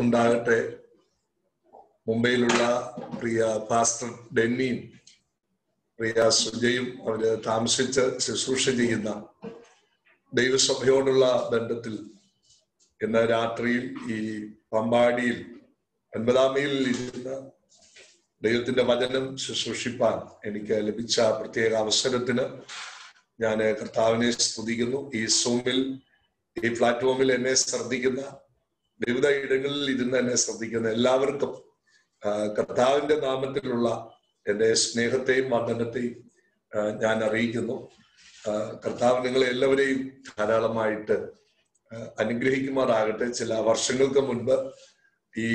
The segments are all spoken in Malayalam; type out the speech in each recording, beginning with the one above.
ഉണ്ടാകട്ടെ. മുംബൈയിലുള്ള പ്രിയ പാസ്റ്റർ ഡെന്നിയും പ്രിയ സുജയും അവര് താമസിച്ച് ശുശ്രൂഷ ചെയ്യുന്ന ദൈവസഭയോടുള്ള ബന്ധത്തിൽ ഇന്ന് രാത്രിയിൽ ഈ പമ്പാടിയിൽ 9-ാം മൈലിൽ ഇരുന്ന ദൈവത്തിന്റെ വചനം ശുശ്രൂഷിപ്പാൻ എനിക്ക് ലഭിച്ച പ്രത്യേക അവസരത്തിന് ഞാൻ കർത്താവിനെ സ്തുതിക്കുന്നു. ഈ സൂമിൽ, ഈ പ്ലാറ്റ്ഫോമിൽ എന്നെ ശ്രദ്ധിക്കുന്ന, വിവിധ ഇടങ്ങളിൽ ഇരുന്ന് എന്നെ ശ്രദ്ധിക്കുന്ന എല്ലാവർക്കും കർത്താവിന്റെ നാമത്തിലുള്ള എൻ്റെ സ്നേഹത്തെയും വന്ദനത്തെയും ഞാൻ അറിയിക്കുന്നു. കർത്താവ് നിങ്ങളെ എല്ലാവരെയും ധാരാളമായിട്ട് അനുഗ്രഹിക്കുമാറാകട്ടെ. ചില വർഷങ്ങൾക്ക് മുൻപ് ഈ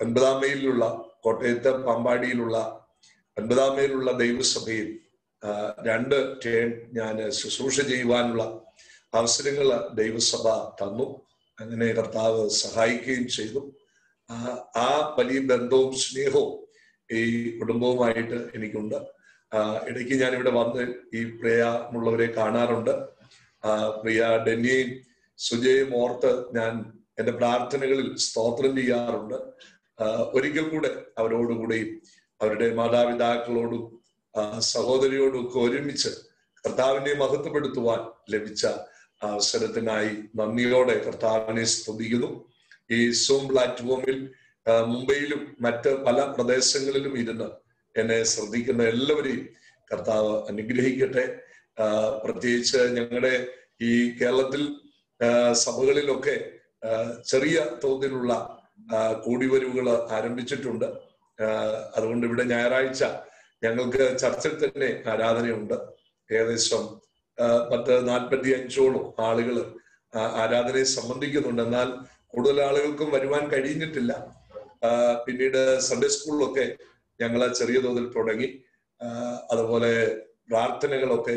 9-ാം മൈലിലുള്ള, കോട്ടയത്തെ പമ്പാടിയിലുള്ള 9-ാം മൈലിലുള്ള ദൈവസഭയിൽ 2 ടേൺ ഞാൻ ശുശ്രൂഷ ചെയ്യുവാനുള്ള അവസരങ്ങൾ ദൈവസഭ തന്നു. അങ്ങനെ കർത്താവ് സഹായിക്കുകയും ചെയ്തു. ആ വലിയ ബന്ധവും സ്നേഹവും ഈ കുടുംബവുമായിട്ട് എനിക്കുണ്ട്. ഇടയ്ക്ക് ഞാനിവിടെ വന്ന് ഈ പ്രിയമുള്ളവരെ കാണാറുണ്ട്. പ്രിയ ഡെന്നിയെയും സുജയും ഓർത്ത് ഞാൻ എൻ്റെ പ്രാർത്ഥനകളിൽ സ്തോത്രം ചെയ്യാറുണ്ട്. ഒരിക്കൽ കൂടെ അവരോടുകൂടെയും അവരുടെ മാതാപിതാക്കളോടും സഹോദരിയോടും ഒക്കെ ഒരുമിച്ച് കർത്താവിനെ മഹത്വപ്പെടുത്തുവാൻ ലഭിച്ച അവസരത്തിനായി നന്ദിയോടെ കർത്താവിനെ സ്തുതിക്കുന്നു. ഈ സൂം പ്ലാറ്റ്ഫോമിൽ മുംബൈയിലും മറ്റ് പല പ്രദേശങ്ങളിലും ഇരുന്ന് എന്നെ ശ്രദ്ധിക്കുന്ന എല്ലാവരെയും കർത്താവ് അനുഗ്രഹിക്കട്ടെ. പ്രത്യേകിച്ച് ഞങ്ങളുടെ ഈ കേരളത്തിൽ സഭകളിലൊക്കെ ചെറിയ തോതിലുള്ള കൂടിവരവുകൾ ആരംഭിച്ചിട്ടുണ്ട്. അതുകൊണ്ട് ഇവിടെ ഞായറാഴ്ച ഞങ്ങൾക്ക് ചർച്ചിൽ തന്നെ ആരാധനയുണ്ട്. ഏകദേശം 45ഓളം ആളുകൾ ആരാധനയെ സംബന്ധിക്കുന്നുണ്ട്. എന്നാൽ കൂടുതൽ ആളുകൾക്കും വരുവാൻ കഴിഞ്ഞിട്ടില്ല. പിന്നീട് സൺഡേ സ്കൂളിലൊക്കെ ഞങ്ങൾ ചെറിയ തോതിൽ തുടങ്ങി. അതുപോലെ പ്രാർത്ഥനകളൊക്കെ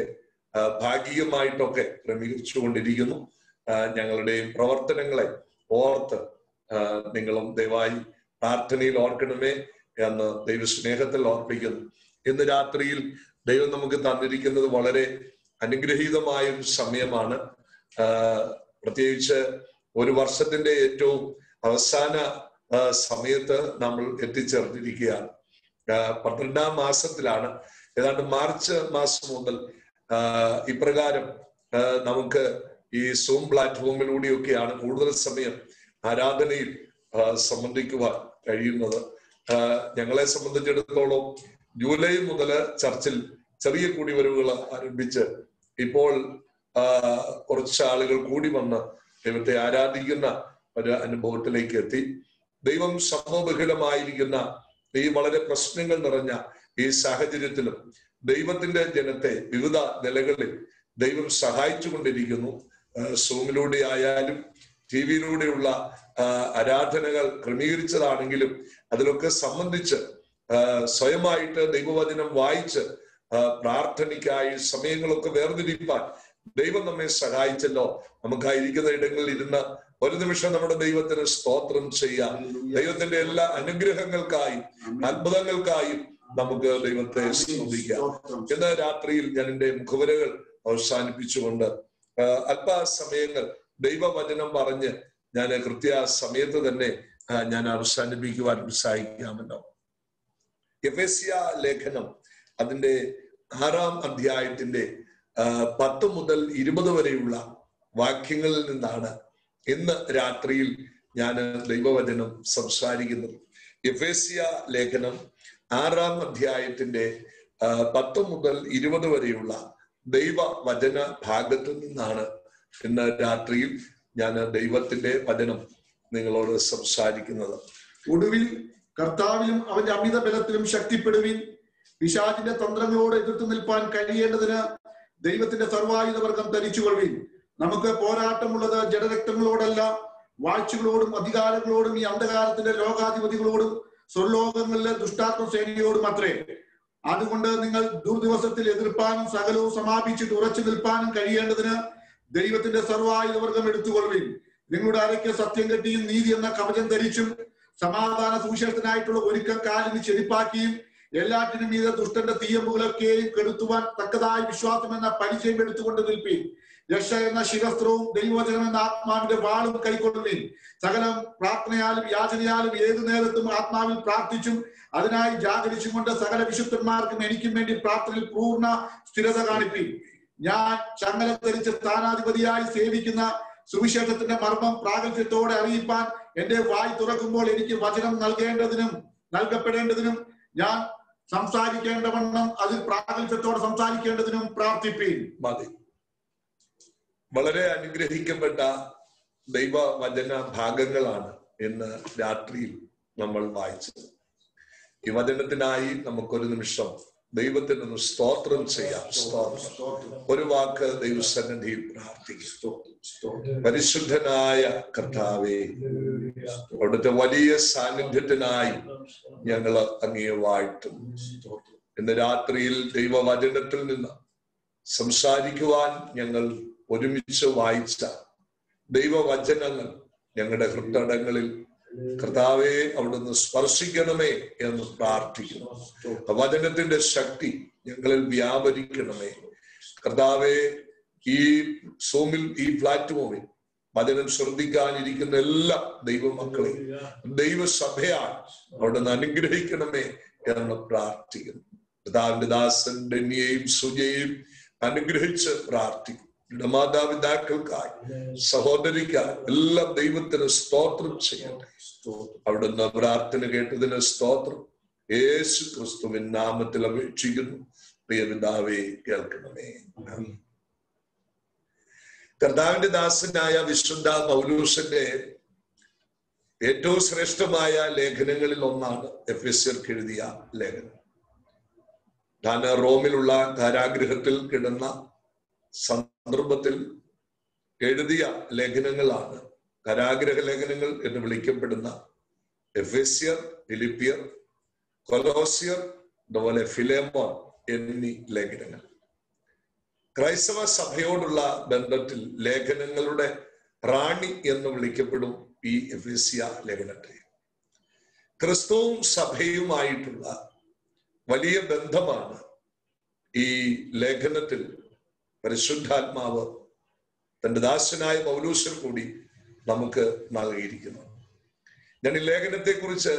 ഭാഗികമായിട്ടൊക്കെ ക്രമീകരിച്ചുകൊണ്ടിരിക്കുന്നു. ഞങ്ങളുടെയും പ്രവർത്തനങ്ങളെ ഓർത്ത് നിങ്ങളും ദയവായി പ്രാർത്ഥനയിൽ ഓർക്കണമേ എന്ന് ദൈവസ്നേഹത്തിൽ ഓർപ്പിക്കുന്നു. ഇന്ന് രാത്രിയിൽ ദൈവം നമുക്ക് തന്നിരിക്കുന്നത് വളരെ അനുഗ്രഹീതമായ ഒരു സമയമാണ്. പ്രത്യേകിച്ച് ഒരു വർഷത്തിന്റെ ഏറ്റവും അവസാന സമയത്ത് നമ്മൾ എത്തിച്ചേർന്നിരിക്കുകയാണ്. 12-ാം മാസത്തിലാണ്. ഏതാണ്ട് മാർച്ച് മാസം മുതൽ ഇപ്രകാരം നമുക്ക് ഈ സൂം പ്ലാറ്റ്ഫോമിലൂടെയൊക്കെയാണ് കൂടുതൽ സമയം ആരാധനയിൽ സംബന്ധിക്കുവാൻ കഴിയുന്നത്. ഞങ്ങളെ സംബന്ധിച്ചിടത്തോളം ജൂലൈ മുതൽ ചർച്ചിൽ ചെറിയ കൂടിവരവുകൾ ആരംഭിച്ച് ഇപ്പോൾ കുറച്ച് ആളുകൾ കൂടി വന്ന് ദൈവത്തെ ആരാധിക്കുന്ന ഒരു അനുഭവത്തിലേക്ക് എത്തി. ദൈവം സംഭവബഹുലമായിരിക്കുന്ന ഈ വളരെ പ്രശ്നങ്ങൾ നിറഞ്ഞ ഈ സാഹചര്യത്തിലും ദൈവത്തിന്റെ ജനത്തെ വിവിധ നിലകളിൽ ദൈവം സഹായിച്ചു കൊണ്ടിരിക്കുന്നു. സൂമിലൂടെ ആയാലും ടിവിയിലൂടെയുള്ള ആരാധനകൾ ക്രമീകരിച്ചതാണെങ്കിലും അതിലൊക്കെ സംബന്ധിച്ച് സ്വയമായിട്ട് ദൈവവചനം വായിച്ച് പ്രാർത്ഥനയ്ക്കായി സമയങ്ങളൊക്കെ വേർതിരിപ്പാൻ ദൈവം നമ്മെ സഹായിച്ചല്ലോ. നമുക്കായിരിക്കുന്ന ഇടങ്ങളിൽ ഇരുന്ന് ഒരു നിമിഷം നമ്മുടെ ദൈവത്തിന് സ്തോത്രം ചെയ്യാം. ദൈവത്തിന്റെ എല്ലാ അനുഗ്രഹങ്ങൾക്കായും അത്ഭുതങ്ങൾക്കായും നമുക്ക് ദൈവത്തെ സ്തുതിക്കാം. ഇന്ന് രാത്രിയിൽ ഞാൻ എൻ്റെ മുഖവരകൾ അവസാനിപ്പിച്ചുകൊണ്ട് അല്പസമയങ്ങൾ ദൈവവചനം പറഞ്ഞ് ഞാൻ കൃത്യ സമയത്ത് തന്നെ ഞാൻ അവസാനിപ്പിക്കുവാൻ ഉത്സാഹിക്കാമല്ലോ. എഫേസ്യ ലേഖനം അതിന്റെ 6-ാം അധ്യായത്തിന്റെ 10 മുതൽ 20 വരെയുള്ള വാക്യങ്ങളിൽ നിന്നാണ് ഇന്ന് രാത്രിയിൽ ഞാൻ ദൈവവചനം സംസാരിക്കുന്നത്. എഫേസ്യ ലേഖനം 6-ാം അധ്യായത്തിന്റെ 10 മുതൽ 20 വരെയുള്ള ദൈവവചന ഭാഗത്തു നിന്നാണ് ഇന്ന് രാത്രിയിൽ ഞാൻ ദൈവത്തിന്റെ വചനം നിങ്ങളോട് സംസാരിക്കുന്നത്. ഒടുവിൽ കർത്താവിലും അവന്റെ അമിത ബലത്തിലും ശക്തിപ്പെടുവിൻ. പിശാചിന്റെ തന്ത്രങ്ങളോട് എതിർത്ത് നിൽപ്പാൻ കഴിയേണ്ടതിന് ദൈവത്തിന്റെ സർവായുധവർഗം ധരിച്ചുകൊള്ളുവിൻ. നമുക്ക് പോരാട്ടമുള്ളത് ജഡരക്തങ്ങളോടല്ല, വാഴ്ചകളോടും അധികാരങ്ങളോടും ഈ അന്ധകാരത്തിന്റെ ലോകാധിപതികളോടും സ്വർലോകങ്ങളിലെ ദുഷ്ടാത്മ സേനയോടും അത്രേ. അതുകൊണ്ട് നിങ്ങൾ ദുർദിവസത്തിൽ എതിർപ്പാനും സകലവും സമാപിച്ചിട്ട് ഉറച്ചു നിൽപ്പാനും കഴിയേണ്ടതിന് ദൈവത്തിന്റെ സർവായുധവർഗം എടുത്തുകൊള്ളുവിൻ. നിങ്ങളുടെ അരയ്ക്ക് സത്യം കെട്ടിയും നീതി എന്ന കവചം ധരിച്ചും സമാധാന സുവിശേഷത്തിനായിട്ടുള്ള ഒരുക്കം കാലിന് ചെരിപ്പാക്കിയും എല്ലാറ്റിനും മീതെ ദുഷ്ടന്റെ തീയമ്പുകളൊക്കെയും കെടുത്തുവാൻ തക്കതായ വിശ്വാസം എന്ന പരിചയം എടുത്തുകൊണ്ട് നിൽപ്പീൻ. രക്ഷ എന്ന ശിരസ്ത്രവും ദൈവവചനം എന്ന ആത്മാവിന്റെ വാളും കൈക്കൊള്ളുവിൻ. സകലം പ്രാർത്ഥനയാലും യാചനയാലും ഏതു നേരത്തും ആത്മാവിൽ പ്രാർത്ഥിച്ചും അതിനായി ജാഗരിച്ചും കൊണ്ട് സകല വിശുദ്ധന്മാർക്കും എനിക്കും വേണ്ടി പ്രാർത്ഥനയിൽ പൂർണ്ണ സ്ഥിരത കാണിപ്പിൻ. ഞാൻ ചങ്ങല ധരിച്ച് സ്ഥാനാധിപതിയായി സേവിക്കുന്ന സുവിശേഷത്തിന്റെ മർമ്മം പ്രാഗൽഭ്യത്തോടെ അറിയിപ്പാൻ എന്റെ വായ് തുറക്കുമ്പോൾ എനിക്ക് വചനം നൽകപ്പെടേണ്ടതിനും ഞാൻ സംസാരിക്കേണ്ടവണ്ണം അതിൽ പ്രാഗൽഭ്യത്തോടെ സംസാരിക്കേണ്ടതിനും പ്രാർത്ഥിപ്പീൻ. മതി. വളരെ അനുഗ്രഹിക്കപ്പെട്ട ദൈവവചന ഭാഗങ്ങളാണ് ഇന്ന് രാത്രിയിൽ നമ്മൾ വായിച്ചത്. ഈ വചനത്തിനായി നമുക്കൊരു നിമിഷം ദൈവത്തിന് ഒന്ന് സ്തോത്രം ചെയ്യാം. ഒരു വാക്ക് ദൈവസന്നിധിയിൽ പ്രാർത്ഥിക്കും. പരിശുദ്ധനായ കർത്താവേ, അവിടുത്തെ വലിയ സാന്നിധ്യത്തിനായി ഞങ്ങൾ അങ്ങയെ വാഴ്ത്തും. ഇന്ന് രാത്രിയിൽ ദൈവവചനത്തിൽ നിന്ന് സംസാരിക്കുവാൻ ഞങ്ങൾ ഒരുമിച്ച് വായിച്ച ദൈവവചനങ്ങൾ ഞങ്ങളുടെ ഹൃദയങ്ങളിൽ കർത്താവെ അവിടുന്ന് സ്പർശിക്കണമേ എന്ന് പ്രാർത്ഥിക്കുന്നു. വചനത്തിന്റെ ശക്തി ഞങ്ങളിൽ വ്യാപരിക്കണമേ കർത്താവെ. ഈ സൂമിൽ, ഈ പ്ലാറ്റ്ഫോമിൽ വചനം ശ്രദ്ധിക്കാനിരിക്കുന്ന എല്ലാ ദൈവമക്കളെയും ദൈവസഭയാൽ അവിടുന്ന് അനുഗ്രഹിക്കണമേ എന്ന് പ്രാർത്ഥിക്കുന്നു. കർത്താവിന്റെ ദാസൻ ഡെന്നിയെയും സുജയെയും അനുഗ്രഹിച്ച് പ്രാർത്ഥിക്കും. മാതാപിതാക്കൾക്കായി, സഹോദരിക്കായി എല്ലാം ദൈവത്തിന് സ്തോത്രം ചെയ്യട്ടെ. അവിടുന്ന് പ്രാർത്ഥന കേട്ടതിന് സ്തോത്രം. യേശു ക്രിസ്തുവിൻ നാമത്തിൽ അപേക്ഷിക്കുന്നു. പ്രിയ പിതാവേ, കേൾക്കണമേ. കർത്താവിന്റെ ദാസനായ വിശുദ്ധ പൗലോസിന്റെ ഏറ്റവും ശ്രേഷ്ഠമായ ലേഖനങ്ങളിൽ ഒന്നാണ് എഫെസ്യർക്ക് എഴുതിയ ലേഖനം. താൻ റോമിലുള്ള കാരാഗൃഹത്തിൽ കിടന്ന സന്ദർഭത്തിൽ എഴുതിയ ലേഖനങ്ങളാണ് കാരാഗ്രഹ ലേഖനങ്ങൾ എന്ന് വിളിക്കപ്പെടുന്ന എഫെസ്യർ, ഫിലിപ്പിയർ, കൊലോസ്യർ, അതുപോലെ ഫിലേമോൻ എന്നീ ലേഖനങ്ങൾ. ക്രൈസ്തവ സഭയോടുള്ള ബന്ധത്തിൽ ലേഖനങ്ങളുടെ റാണി എന്ന് വിളിക്കപ്പെടും ഈ എഫെസ്യ ലേഖനത്തെ. ക്രിസ്തുവും സഭയുമായിട്ടുള്ള വലിയ ബന്ധമാണ് ഈ ലേഖനത്തിൽ പരിശുദ്ധാത്മാവ് തന്റെ ദാസനായ പൗലോസിൽ കൂടി നമുക്ക് നൽകിയിരിക്കുന്നു. ഞാൻ ഈ ലേഖനത്തെ കുറിച്ച്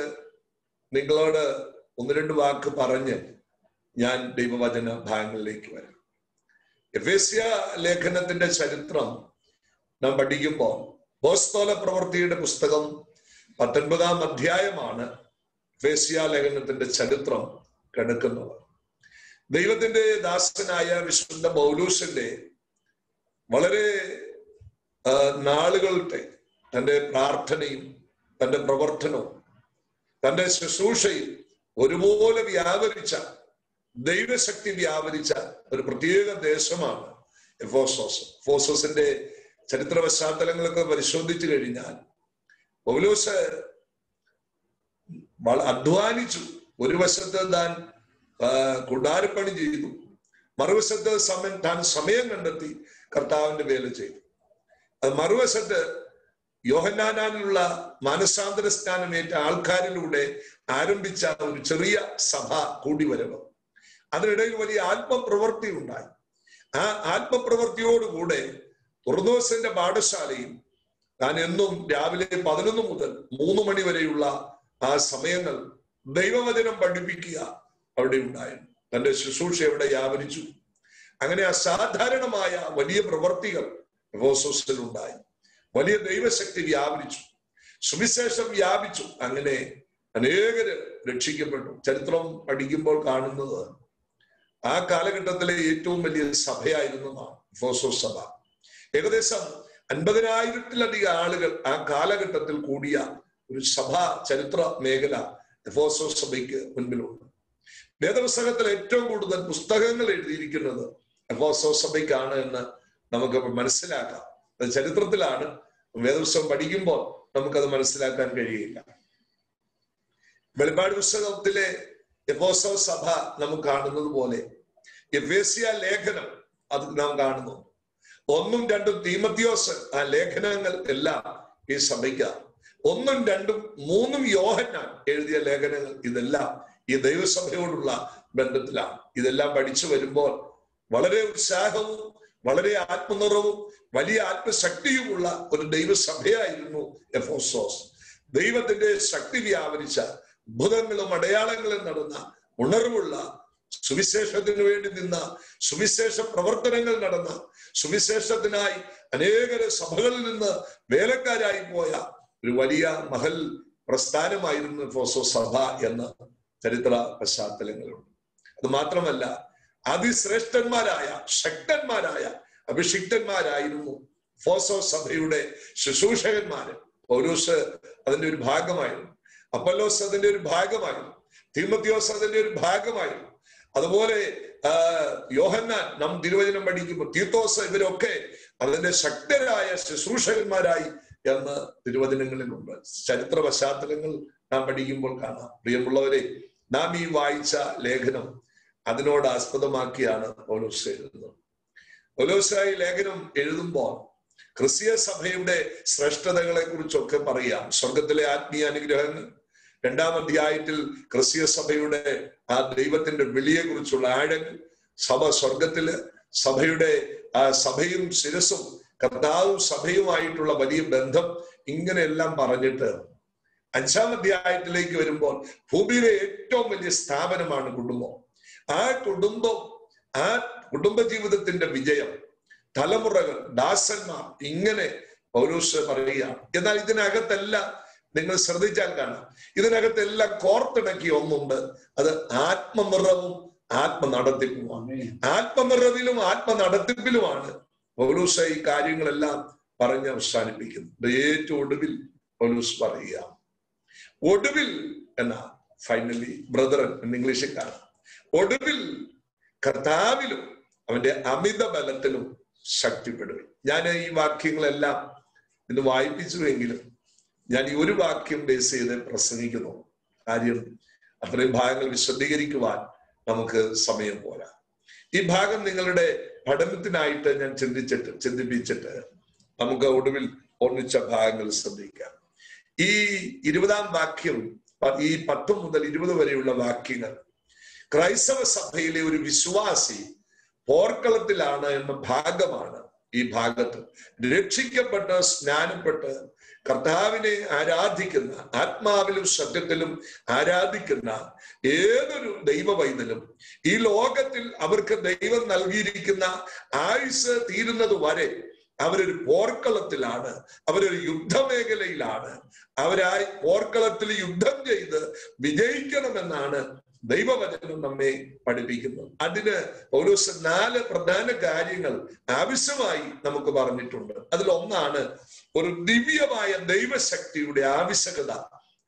നിങ്ങളോട് ഒന്ന് രണ്ട് വാക്ക് പറഞ്ഞ് ഞാൻ ദൈവവചന ഭാഗങ്ങളിലേക്ക് വരാം. എഫെസ്യ ലേഖനത്തിന്റെ ചരിത്രം നാം പഠിക്കുമ്പോൾ അപ്പോസ്തല പ്രവൃത്തിയുടെ പുസ്തകം 19-ാം അധ്യായമാണ് എഫെസ്യ ലേഖനത്തിന്റെ ചരിത്രം കിടക്കുന്നത്. ദൈവത്തിന്റെ ദാസനായ വിശുദ്ധ പൗലോസിന്റെ വളരെ നാളുകളുടെ തന്റെ പ്രാർത്ഥനയും തന്റെ പ്രവർത്തനവും തന്റെ ശുശ്രൂഷയും ഒരുപോലെ വ്യാപരിച്ച, ദൈവശക്തി വ്യാപരിച്ച ഒരു പ്രത്യേക ദേശമാണ് എഫോസോസ്. എഫോസോസിന്റെ ചരിത്ര പശ്ചാത്തലങ്ങളൊക്കെ പരിശോധിച്ചു കഴിഞ്ഞാൽ പൗലോസ് അധ്വാനിച്ചു. ഒരു വശത്ത് താൻ കൂടാരപ്പണി ചെയ്തു, മറുവശത്ത് താൻ സമയം കണ്ടെത്തി കർത്താവിന്റെ വേല ചെയ്തു. അത് മറുവശത്ത് യോഹന്നാനിലുള്ള മാനസാന്തര സ്നാനമേറ്റ ആൾക്കാരിലൂടെ ആരംഭിച്ച ഒരു ചെറിയ സഭ കൂടിവരവ്, അതിനിടയിൽ വലിയ ആത്മപ്രവൃത്തി ഉണ്ടായി. ആ ആത്മപ്രവൃത്തിയോടുകൂടെ തുർന്നോസിന്റെ പാഠശാലയും താൻ എന്നും രാവിലെ 11 മുതൽ 3 മണി വരെയുള്ള ആ സമയങ്ങൾ ദൈവവചനം പഠിപ്പിക്കുക അവിടെ ഉണ്ടായിരുന്നു. തന്റെ ശുശ്രൂഷ അവിടെ വ്യാപരിച്ചു. അങ്ങനെ അസാധാരണമായ വലിയ പ്രവർത്തികൾ എഫെസോസിൽ ഉണ്ടായി. വലിയ ദൈവശക്തി വ്യാപരിച്ചു, സുവിശേഷം വ്യാപിച്ചു. അങ്ങനെ അനേകര് രക്ഷിക്കപ്പെട്ടു. ചരിത്രം പഠിക്കുമ്പോൾ കാണുന്നത് ആ കാലഘട്ടത്തിലെ ഏറ്റവും വലിയ സഭയായിരുന്നു എഫെസോസ് സഭ. ഏകദേശം 50,000-ത്തിലധികം ആളുകൾ ആ കാലഘട്ടത്തിൽ കൂടിയ ഒരു സഭാ ചരിത്ര മേഖല എഫെസോസ് സഭയ്ക്ക് മുൻപിലുണ്ട്. വേദപുസ്തകത്തിൽ ഏറ്റവും കൂടുതൽ പുസ്തകങ്ങൾ എഴുതിയിരിക്കുന്നത് എഫെസോസ് സഭയ്ക്കാണ് എന്ന് നമുക്ക് മനസ്സിലാക്കാം. അത് ചരിത്രത്തിലാണ്. വേദപുസ്തകം പഠിക്കുമ്പോൾ നമുക്കത് മനസ്സിലാക്കാൻ കഴിയില്ല. വെളിപ്പാട് പുസ്തകത്തിലെ എഫെസോസ് സഭ നമുക്ക് കാണുന്നത് പോലെ എഫെസ്യ ലേഖനം അത് നാം കാണുന്നു. 1, 2 തീമത്തിയോസ് ആ ലേഖനങ്ങൾ എല്ലാം ഈ സഭയ്ക്ക്. 1, 2, 3 യോഹന്നാൻ എഴുതിയ ലേഖനങ്ങൾ ഇതെല്ലാം ഈ ദൈവസഭയോടുള്ള ബന്ധത്തിലാണ്. ഇതെല്ലാം പഠിച്ചു വരുമ്പോൾ വളരെ ഉത്സാഹവും വളരെ ആത്മനിറവും വലിയ ആത്മശക്തിയുമുള്ള ഒരു ദൈവസഭയായിരുന്നു എഫോസോസ്. ദൈവത്തിന്റെ ശക്തി വ്യാപരിച്ച അത്ഭുതങ്ങളും അടയാളങ്ങളും നടന്ന ഉണർവുള്ള, സുവിശേഷത്തിന് വേണ്ടി നിന്ന, സുവിശേഷ പ്രവർത്തനങ്ങൾ നടന്ന, സുവിശേഷത്തിനായി അനേക സഭകളിൽ നിന്ന് വേലക്കാരായി പോയ ഒരു വലിയ മഹൽ പ്രസ്ഥാനമായിരുന്നു എഫോസോസ് സഭ എന്ന ചരിത്ര പശ്ചാത്തലങ്ങളുണ്ട്. അത് മാത്രമല്ല, അതിശ്രേഷ്ഠന്മാരായ, ശക്തന്മാരായ, അഭിഷിക്തന്മാരായിരുന്നു എഫോസോസ് സഭയുടെ ശുശ്രൂഷകന്മാര്. പൗലോസ് അതിന്റെ ഒരു ഭാഗമായിരുന്നു, അപ്പൊല്ലോസ് അതിന്റെ ഒരു ഭാഗമായിരുന്നു, തീമോഥെയോസ് അതിന്റെ ഒരു ഭാഗമായിരുന്നു. അതുപോലെ യോഹന്നാൻ, നാം തിരുവചനം പഠിക്കുമ്പോൾ തീത്തോസ്, ഇവരൊക്കെ അതിന്റെ ശക്തരായ ശുശ്രൂഷകന്മാരായി എന്ന് തിരുവചനങ്ങളിലുണ്ട്. ചരിത്ര പശ്ചാത്തലങ്ങൾ നാം പഠിക്കുമ്പോൾ കാണാം. പ്രിയമുള്ളവരെ, നാം ഈ വായിച്ച ലേഖനം അതിനോട് ആസ്പദമാക്കിയാണ് പൗലോസ് എഴുതുന്നത്. പൗലോസ് ഈ ലേഖനം എഴുതുമ്പോൾ ക്രിസ്തീയ സഭയുടെ ശ്രേഷ്ഠതകളെ കുറിച്ചൊക്കെ പറയാം. സ്വർഗത്തിലെ ആത്മീയ അനുഗ്രഹങ്ങൾ, 2-ാം അധ്യായത്തിൽ ക്രിസ്തീയ സഭയുടെ ആ ദൈവത്തിന്റെ വിളിയെ കുറിച്ചുള്ള ആഴങ്ങൾ, സഭ സ്വർഗത്തില്, സഭയുടെ സഭയും ശിരസും കർത്താവും സഭയുമായിട്ടുള്ള വലിയ ബന്ധം, ഇങ്ങനെയെല്ലാം പറഞ്ഞിട്ട് 5-ാം അധ്യായത്തിലേക്ക് വരുമ്പോൾ ഭൂമിയിലെ ഏറ്റവും വലിയ സ്ഥാപനമാണ് കുടുംബം. ആ കുടുംബ ജീവിതത്തിന്റെ വിജയം, തലമുറകൾ, ദാസന്മാർ, ഇങ്ങനെ പൗലോസ് പറയുകയാണ്. എന്നാൽ ഇതിനകത്തെല്ലാം നിങ്ങൾ ശ്രദ്ധിച്ചാൽ കാണാം, ഇതിനകത്തെല്ലാം കോർത്തിണക്കിയ ഒന്നുണ്ട്. അത് ആത്മനിറവും ആത്മനടത്തിപ്പുമാണ്. ആത്മനിറവിലും ആത്മനടത്തിപ്പിലുമാണ് പൗലോസ് ഈ കാര്യങ്ങളെല്ലാം പറഞ്ഞ് അവസാനിപ്പിക്കുന്നത്. ഏറ്റവും ഒടുവിൽ പൗലോസ് പറയുക, ഒടുവിൽ എന്നാ, ഫൈനലി ബ്രദറൻ എന്ന് ഇംഗ്ലീഷിൽ കാണാം. ഒടുവിൽ കർത്താവിലും അവന്റെ അമിത ബലത്തിലും ശക്തിപ്പെടുക. ഞാൻ ഈ വാക്യങ്ങളെല്ലാം ഇന്ന് വായിപ്പിച്ചുവെങ്കിലും ഞാൻ ഈ ഒരു വാക്യം ബേസ് ചെയ്ത് പ്രസംഗിക്കുന്നു. കാര്യം അത്രയും ഭാഗങ്ങൾ വിശദീകരിക്കുവാൻ നമുക്ക് സമയം പോരാ. ഈ ഭാഗം നിങ്ങളുടെ പഠനത്തിനായിട്ട് ഞാൻ ചിന്തിപ്പിച്ചിട്ട് നമുക്ക് ഒടുവിൽ ഒന്നിച്ച ഭാഗങ്ങൾ ശ്രദ്ധിക്കാം. ഈ 20-ാം വാക്യം, ഈ 10 മുതൽ 20 വരെയുള്ള വാക്യങ്ങൾ ക്രൈസ്തവ സഭയിലെ ഒരു വിശ്വാസി പോർക്കളത്തിലാണ് എന്ന ഭാഗമാണ്. ഈ ഭാഗത്ത് രക്ഷിക്കപ്പെട്ട് സ്നാനപ്പെട്ട് കർത്താവിനെ ആരാധിക്കുന്ന, ആത്മാവിലും സത്യത്തിലും ആരാധിക്കുന്ന ഏതൊരു ദൈവവൈതലും ഈ ലോകത്തിൽ അവർക്ക് ദൈവം നൽകിയിരിക്കുന്ന ആയുസ് തീരുന്നത് വരെ അവരൊരു പോർക്കളത്തിലാണ്, അവരൊരു യുദ്ധമേഖലയിലാണ്. അവരായി പോർക്കളത്തിൽ യുദ്ധം ചെയ്ത് വിജയിക്കണമെന്നാണ് ദൈവവചനം നമ്മെ പഠിപ്പിക്കുന്നത്. അതിന് പൗലോസ് 4 പ്രധാന കാര്യങ്ങൾ ആവശ്യമായി നമുക്ക് പറഞ്ഞിട്ടുണ്ട്. അതിലൊന്നാണ് ഒരു ദിവ്യമായ ദൈവശക്തിയുടെ ആവശ്യകത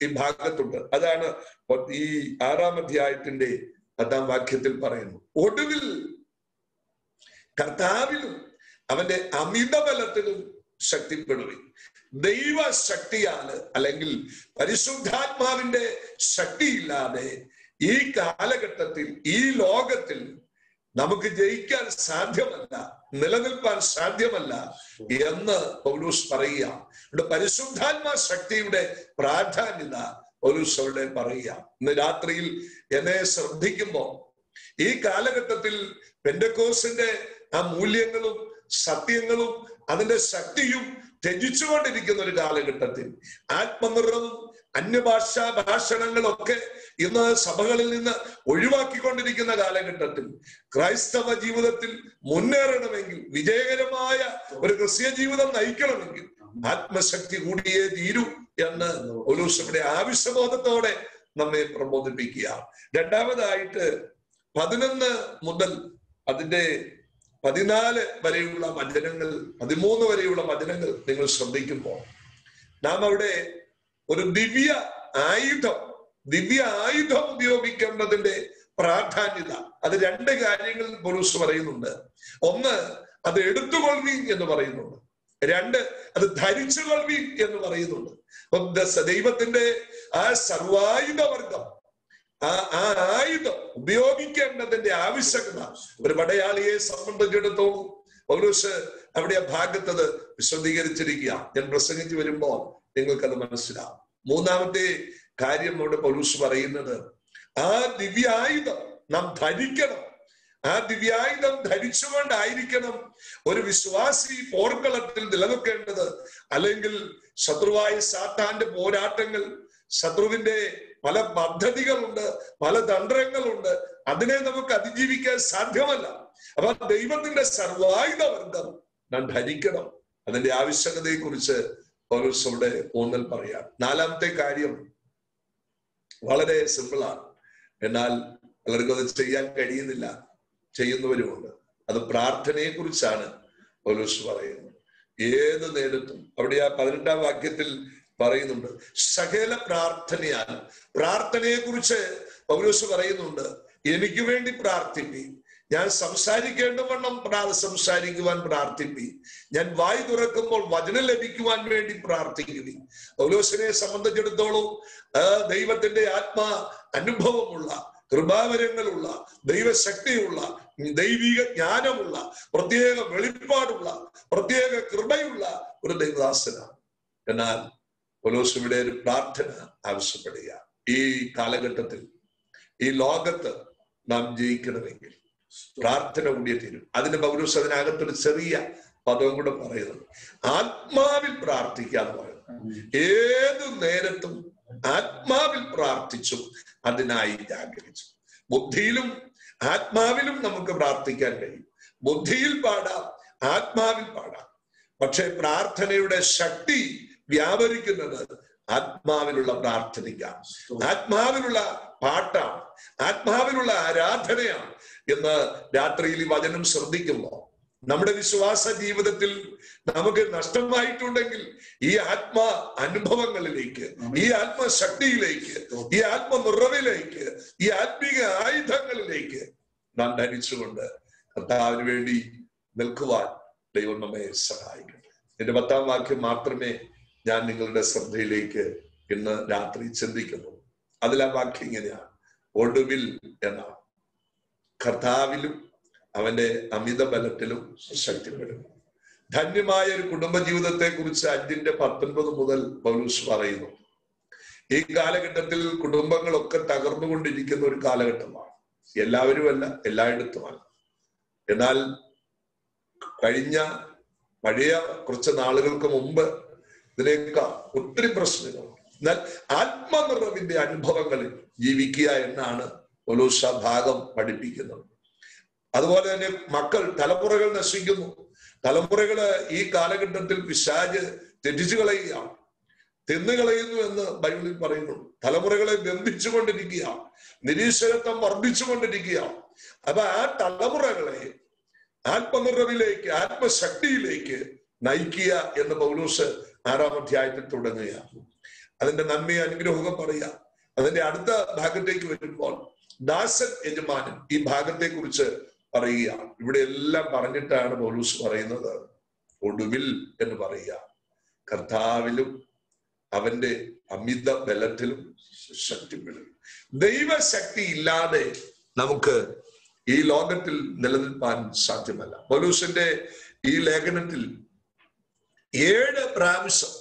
ഈ ഭാഗത്തുണ്ട്. അതാണ് ഈ 6-ാം അധ്യായത്തിന്റെ 10-ാം വാക്യത്തിൽ പറയുന്നു. ഒടുവിൽ കർത്താവിലും അവന്റെ അമിത ബലത്തിലും ശക്തിപ്പെടുകയും. ദൈവശക്തിയാല് അല്ലെങ്കിൽ പരിശുദ്ധാത്മാവിന്റെ ശക്തിയില്ലാതെ ഈ കാലഘട്ടത്തിൽ, ഈ ലോകത്തിൽ നമുക്ക് ജയിക്കാൻ സാധ്യമല്ല, നിലനിൽപ്പാൻ സാധ്യമല്ല എന്ന് പൗലോസ് പറയുക. പരിശുദ്ധാത്മാ ശക്തിയുടെ പ്രാധാന്യത പൗലോസ് അവിടെ പറയുക. ഇന്ന് രാത്രിയിൽ എന്നെ ശ്രദ്ധിക്കുമ്പോൾ ഈ കാലഘട്ടത്തിൽ പെന്തക്കോസ്തിന്റെ ആ മൂല്യങ്ങളും സത്യങ്ങളും അതിന്റെ ശക്തിയും ത്യജിച്ചുകൊണ്ടിരിക്കുന്ന ഒരു കാലഘട്ടത്തിൽ, ആത്മനിറവും അന്യഭാഷാ ഭാഷണങ്ങളൊക്കെ ഇന്ന് സഭകളിൽ നിന്ന് ഒഴിവാക്കിക്കൊണ്ടിരിക്കുന്ന കാലഘട്ടത്തിൽ ക്രൈസ്തവ ജീവിതത്തിൽ മുന്നേറണമെങ്കിൽ, വിജയകരമായ ഒരു ക്രിസ്തീയ ജീവിതം നയിക്കണമെങ്കിൽ ആത്മശക്തി കൂടിയേ തീരൂ എന്ന് പൗലോസ് ഇവിടെ ആവശ്യബോധത്തോടെ നമ്മെ പ്രബോധിപ്പിക്കുക. രണ്ടാമതായിട്ട് 11 മുതൽ അതിന്റെ 14 വരെയുള്ള വചനങ്ങൾ, 13 വരെയുള്ള വചനങ്ങൾ നിങ്ങൾ ശ്രദ്ധിക്കുമ്പോൾ നാം അവിടെ ഒരു ദിവ്യ ആയുധം ഉപയോഗിക്കേണ്ടതിന്റെ പ്രാധാന്യത, അത് 2 കാര്യങ്ങൾ പൗലോസ് പറയുന്നുണ്ട്. ഒന്ന്, അത് എടുത്തുകൊള്ളുവീൻ എന്ന് പറയുന്നുണ്ട്. 2, അത് ധരിച്ചുകൊള്ളുവീൻ എന്ന് പറയുന്നുണ്ട്. ദൈവത്തിന്റെ ആ സർവായുധവർഗം, ആ ആയുധം ഉപയോഗിക്കേണ്ടതിന്റെ ആവശ്യകത ഒരു പടയാളിയെ സംബന്ധിച്ചിടത്തോളം പൗലോസ് അവിടെ ആ ഭാഗത്തത് വിശദീകരിച്ചിരിക്കുക. ഞാൻ പ്രസംഗിച്ച് വരുമ്പോൾ നിങ്ങൾക്കത് മനസ്സിലാവും. മൂന്നാമത്തെ കാര്യം അവിടെ പൗലോസ് പറയുന്നത്, ആ ദിവ്യായുധം നാം ധരിക്കണം. ആ ദിവ്യായുധം ധരിച്ചുകൊണ്ടായിരിക്കണം ഒരു വിശ്വാസി പോർക്കളത്തിൽ നിലനിൽക്കേണ്ടത്. അല്ലെങ്കിൽ ശത്രുവായ സാത്താന്റെ പോരാട്ടങ്ങൾ, ശത്രുവിന്റെ പല പദ്ധതികളുണ്ട്, പല തന്ത്രങ്ങളുണ്ട്, അതിനെ നമുക്ക് അതിജീവിക്കാൻ സാധ്യമല്ല. അപ്പൊ ദൈവത്തിന്റെ സർവായുധവർഗം നാം ധരിക്കണം. അതിന്റെ ആവശ്യകതയെ കുറിച്ച് പൗലോസ് ഇവിടെ ഊന്നൽ പറയാം. നാലാമത്തെ കാര്യം വളരെ സിമ്പിളാണ്, എന്നാൽ പലർക്കും അത് ചെയ്യാൻ കഴിയുന്നില്ല, ചെയ്യുന്നവരുമുണ്ട്. അത് പ്രാർത്ഥനയെ കുറിച്ചാണ് പൗലോസ് പറയുന്നത്. ഏത് നേരത്തും അവിടെ ആ 18-ാം വാക്യത്തിൽ പറയുന്നുണ്ട്, സകല പ്രാർത്ഥനയാൽ. പ്രാർത്ഥനയെ കുറിച്ച് പൗലോസ് പറയുന്നുണ്ട്, എനിക്ക് വേണ്ടി പ്രാർത്ഥിപ്പി, ഞാൻ സംസാരിക്കേണ്ടവണ്ണം സംസാരിക്കുവാൻ പ്രാർത്ഥിപ്പി, ഞാൻ വായ് തുറക്കുമ്പോൾ വചനം ലഭിക്കുവാൻ വേണ്ടി പ്രാർത്ഥിക്കുവി. പൗലോസിനെ സംബന്ധിച്ചിടത്തോളം ദൈവത്തിന്റെ ആത്മാ അനുഭവമുള്ള, കൃപാവരങ്ങളുള്ള, ദൈവശക്തിയുള്ള, ദൈവിക ജ്ഞാനമുള്ള, പ്രത്യേക വെളിപ്പാടുള്ള, പ്രത്യേക കൃപയുള്ള ഒരു ദൈവദാസനാണ്. എന്നാൽ പൗലോസ് ഇവിടെ ഒരു പ്രാർത്ഥന ആവശ്യപ്പെടുക. ഈ കാലഘട്ടത്തിൽ, ഈ ലോകത്ത് നാം ജയിക്കണമെങ്കിൽ പ്രാർത്ഥന കൂടിയേ തീരും. അതിന് പൗലോസ് അതിനകത്തൊരു ചെറിയ പദവും കൂടെ പറയുന്നത്, ആത്മാവിൽ പ്രാർത്ഥിക്കാന്ന് പറയുന്നത്. ഏതു നേരത്തും ആത്മാവിൽ പ്രാർത്ഥിച്ചും അതിനായി ജാഗരിച്ചു. ബുദ്ധിയിലും ആത്മാവിലും നമുക്ക് പ്രാർത്ഥിക്കാൻ കഴിയും. ബുദ്ധിയിൽ പാടാം, ആത്മാവിൽ പാടാം. പക്ഷെ പ്രാർത്ഥനയുടെ ശക്തി വ്യാപരിക്കുന്നത് ആത്മാവിലുള്ള പ്രാർത്ഥനയ്ക്കാണ്, ആത്മാവിലുള്ള പാട്ടാണ്, ആത്മാവിലുള്ള ആരാധനയാണ് എന്ന് രാത്രിയിൽ ഈ വചനം ശ്രദ്ധിക്കുമ്പോൾ നമ്മുടെ വിശ്വാസ ജീവിതത്തിൽ നമുക്ക് നഷ്ടമായിട്ടുണ്ടെങ്കിൽ ഈ ആത്മാ അനുഭവങ്ങളിലേക്ക്, ഈ ആത്മശക്തിയിലേക്ക്, ഈ ആത്മനിറവിലേക്ക്, ഈ ആത്മീക ആയുധങ്ങളിലേക്ക് നാം ധരിച്ചുകൊണ്ട് കർത്താവിന് വേണ്ടി നിൽക്കുവാൻ ദൈവം നമ്മെ സഹായിക്കട്ടെ. എന്റെ 10-ാം വാക്യം മാത്രമേ ഞാൻ നിങ്ങളുടെ ശ്രദ്ധയിലേക്ക് ഇന്ന് രാത്രി ചിന്തിക്കുന്നു. അതിൽ ആ വാക്യം ഇങ്ങനെയാണ്, ഒടുവിൽ എന്നാണ്, കർത്താവിലും അവന്റെ അമിത ബലത്തിലും ശക്തിപ്പെടും. ധന്യമായ ഒരു കുടുംബജീവിതത്തെ കുറിച്ച് 5:19 മുതൽ പൗലോസ് പറയുന്നു. ഈ കാലഘട്ടത്തിൽ കുടുംബങ്ങളൊക്കെ തകർന്നുകൊണ്ടിരിക്കുന്ന ഒരു കാലഘട്ടമാണ്. എല്ലാവരുമല്ല, എല്ലായിടത്തുമല്ല. എന്നാൽ പഴയ കുറച്ച് നാളുകൾക്ക് മുമ്പ് ഇതിനേക്കാൾ ഒത്തിരി പ്രശ്നങ്ങൾ. എന്നാൽ ആത്മനിറവിന്റെ അനുഭവങ്ങളിൽ ജീവിക്കുക എന്നാണ് പൗലോസ് ആ ഭാഗം പഠിപ്പിക്കുന്നത്. അതുപോലെ തന്നെ മക്കൾ, തലമുറകൾ നശിക്കുന്നു. തലമുറകള് ഈ കാലഘട്ടത്തിൽ പിശാച് തെറ്റിച്ചു കളയുകയാണ്, തിന്നുകളയുന്നു എന്ന് ബൈബിളിൽ പറയുന്നുണ്ട്. തലമുറകളെ ബന്ധിച്ചുകൊണ്ടിരിക്കുക, നിരീശ്വരത്വം വർദ്ധിച്ചുകൊണ്ടിരിക്കുക. അപ്പൊ ആ തലമുറകളെ ആത്മനിറവിലേക്ക്, ആത്മശക്തിയിലേക്ക് നയിക്കുക എന്ന് പൗലോസ് 6-ാം അധ്യായത്തിൽ തുടങ്ങുകയാണ്. അതിന്റെ നന്മയും അനുഗ്രഹവും പറയുക. അതിന്റെ അടുത്ത ഭാഗത്തേക്ക് വരുമ്പോൾ ദാസൻ യജമാനൻ ഈ ഭാഗത്തെ കുറിച്ച് പറയുകയാണ്. ഇവിടെ എല്ലാം പറഞ്ഞിട്ടാണ് പൗലോസ് പറയുന്നത്, ഒടുവിൽ എന്ന് പറയുക, കർത്താവിലും അവന്റെ അമിത ബലത്തിലും ശക്തിപ്പെടും. ദൈവശക്തി ഇല്ലാതെ നമുക്ക് ഈ ലോകത്തിൽ നിലനിൽപ്പാൻ സാധ്യമല്ല. പൗലോസിന്റെ ഈ ലേഖനത്തിൽ 7 പ്രാവശ്യം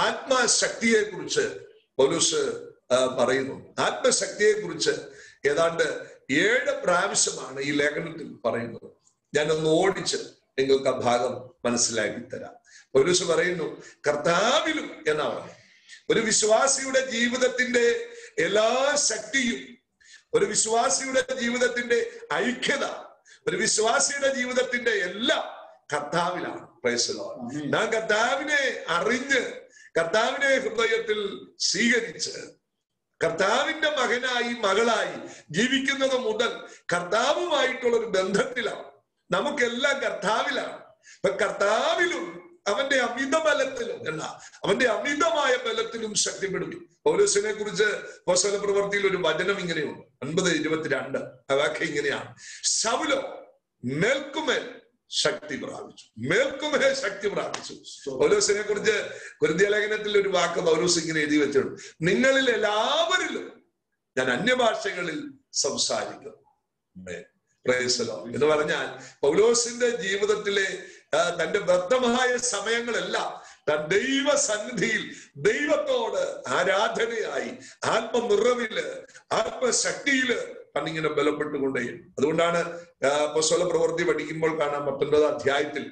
ആത്മശക്തിയെ കുറിച്ച് പൗലോസ് പറയുന്നു. ആത്മശക്തിയെ കുറിച്ച് ഏതാണ്ട് 7 പ്രാവശ്യമാണ് ഈ ലേഖനത്തിൽ പറയുന്നത്. ഞാനൊന്ന് ഓടിച്ച് നിങ്ങൾക്ക് ആ ഭാഗം മനസ്സിലാക്കി തരാം. പൗലോസ് പറയുന്നു, കർത്താവിലും എന്നാണ്. ഒരു വിശ്വാസിയുടെ ജീവിതത്തിന്റെ എല്ലാ ശക്തിയും, ഒരു വിശ്വാസിയുടെ ജീവിതത്തിന്റെ ഐക്യത, ഒരു വിശ്വാസിയുടെ ജീവിതത്തിന്റെ എല്ലാം കർത്താവിലാണ്. Price the Lord. നാം കർത്താവിനെ അറിഞ്ഞ്, കർത്താവിനെ ഹൃദയത്തിൽ സ്വീകരിച്ച്, കർത്താവിന്റെ മകനായി മകളായി ജീവിക്കുന്നത് മുതൽ കർത്താവുമായിട്ടുള്ള ഒരു ബന്ധത്തിലാണ്. നമുക്കെല്ലാം കർത്താവിലാണ്. അപ്പൊ കർത്താവിലും അവന്റെ അമിത ബലത്തിലും എന്നാ, അവന്റെ അമിതമായ ബലത്തിലും ശക്തിപ്പെടും. പൗലോസിനെ കുറിച്ച് അപ്പോസ്തല പ്രവൃത്തിയിൽ ഒരു വചനം ഇങ്ങനെയുണ്ട്, 9:22. ആ വാക്യം ഇങ്ങനെയാണ്, ശൗലോ മേൽക്കുമേൽ ശക്തി പ്രാപിച്ചു, മേൽക്കുമേൽ ശക്തി പ്രാപിച്ചു. പൗലോസിനെ കുറിച്ച് കൊരിന്ത്യ ലേഖനത്തിൽ ഒരു വാക്ക് പൗലോസ് ഇങ്ങനെ എഴുതി വെച്ചിട്ടുണ്ട്, നിങ്ങളിൽ എല്ലാവരിലും ഞാൻ അന്യഭാഷകളിൽ സംസാരിക്കുന്നു. എന്ന് പറഞ്ഞാൽ പൗലോസിന്റെ ജീവിതത്തിലെ തന്റെ വ്യക്തമായ സമയങ്ങളെല്ലാം ദൈവ സന്നിധിയിൽ ദൈവത്തോട് ആരാധനയായി ആത്മനിറവില് ആത്മശക്തിയില് തന്നിങ്ങനെ ബലപ്പെട്ടുകൊണ്ടേ. അതുകൊണ്ടാണ് അപ്പോസ്തല പ്രവൃത്തി പഠിക്കുമ്പോൾ കാണാം 19 അധ്യായത്തിൽ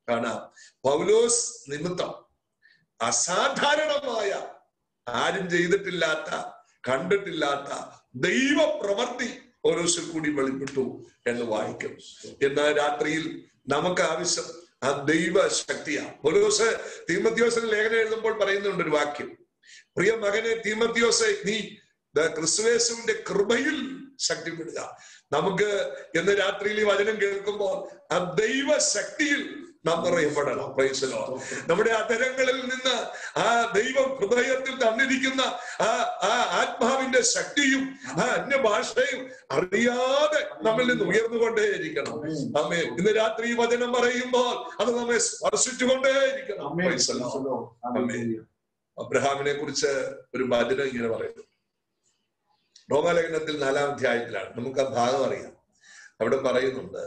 കാണാം പൗലോസ് നിമിത്തം അസാധാരണമായ ആരും ചെയ്തിട്ടില്ലാത്ത കണ്ടിട്ടില്ലാത്ത ദൈവ പ്രവൃത്തി ഓരോസിൽ കൂടി വെളിപ്പെട്ടു എന്ന് വായിക്കും. ഇന്ന് രാത്രിയിൽ നമുക്ക് ആവശ്യം ആ ദൈവ ശക്തിയാണ്. പൗലോസ് തീമോഥെയോസിന് ലേഖനം എഴുതുമ്പോൾ പറയുന്നുണ്ട് ഒരു വാക്യം, പ്രിയ മകനെ തീമോഥെയോസേ, നീ ക്രിസ്തുയേശുവിന്റെ കൃപയിൽ ശക്തിപ്പെടുക. നമുക്ക് ഇന്ന് രാത്രിയിൽ ഈ വചനം കേൾക്കുമ്പോൾ ആ ദൈവ ശക്തിയിൽ നാം നിറയപ്പെടണം. Price the Lord. നമ്മുടെ അധരങ്ങളിൽ നിന്ന് ആ ദൈവം ഹൃദയത്തിൽ തന്നിരിക്കുന്ന ആ ആത്മാവിന്റെ ശക്തിയും ആ അന്യഭാഷയും അറിയാതെ നമ്മിൽ നിന്ന് ഉയർന്നുകൊണ്ടേയിരിക്കണം. ആമേൻ. ഇന്ന് രാത്രി ഈ വചനം പറയുമ്പോൾ അത് നമ്മെ സ്പർശിച്ചുകൊണ്ടേയിരിക്കണം. Praise the Lord. ആമേൻ. അബ്രഹാമിനെ കുറിച്ച് ഒരു വചനം ഇങ്ങനെ പറയുന്നു. റോമാലേഖനത്തിൽ 4-ാം അധ്യായത്തിലാണ്. നമുക്ക് ആ ഭാഗം അറിയാം. അവിടെ പറയുന്നുണ്ട്,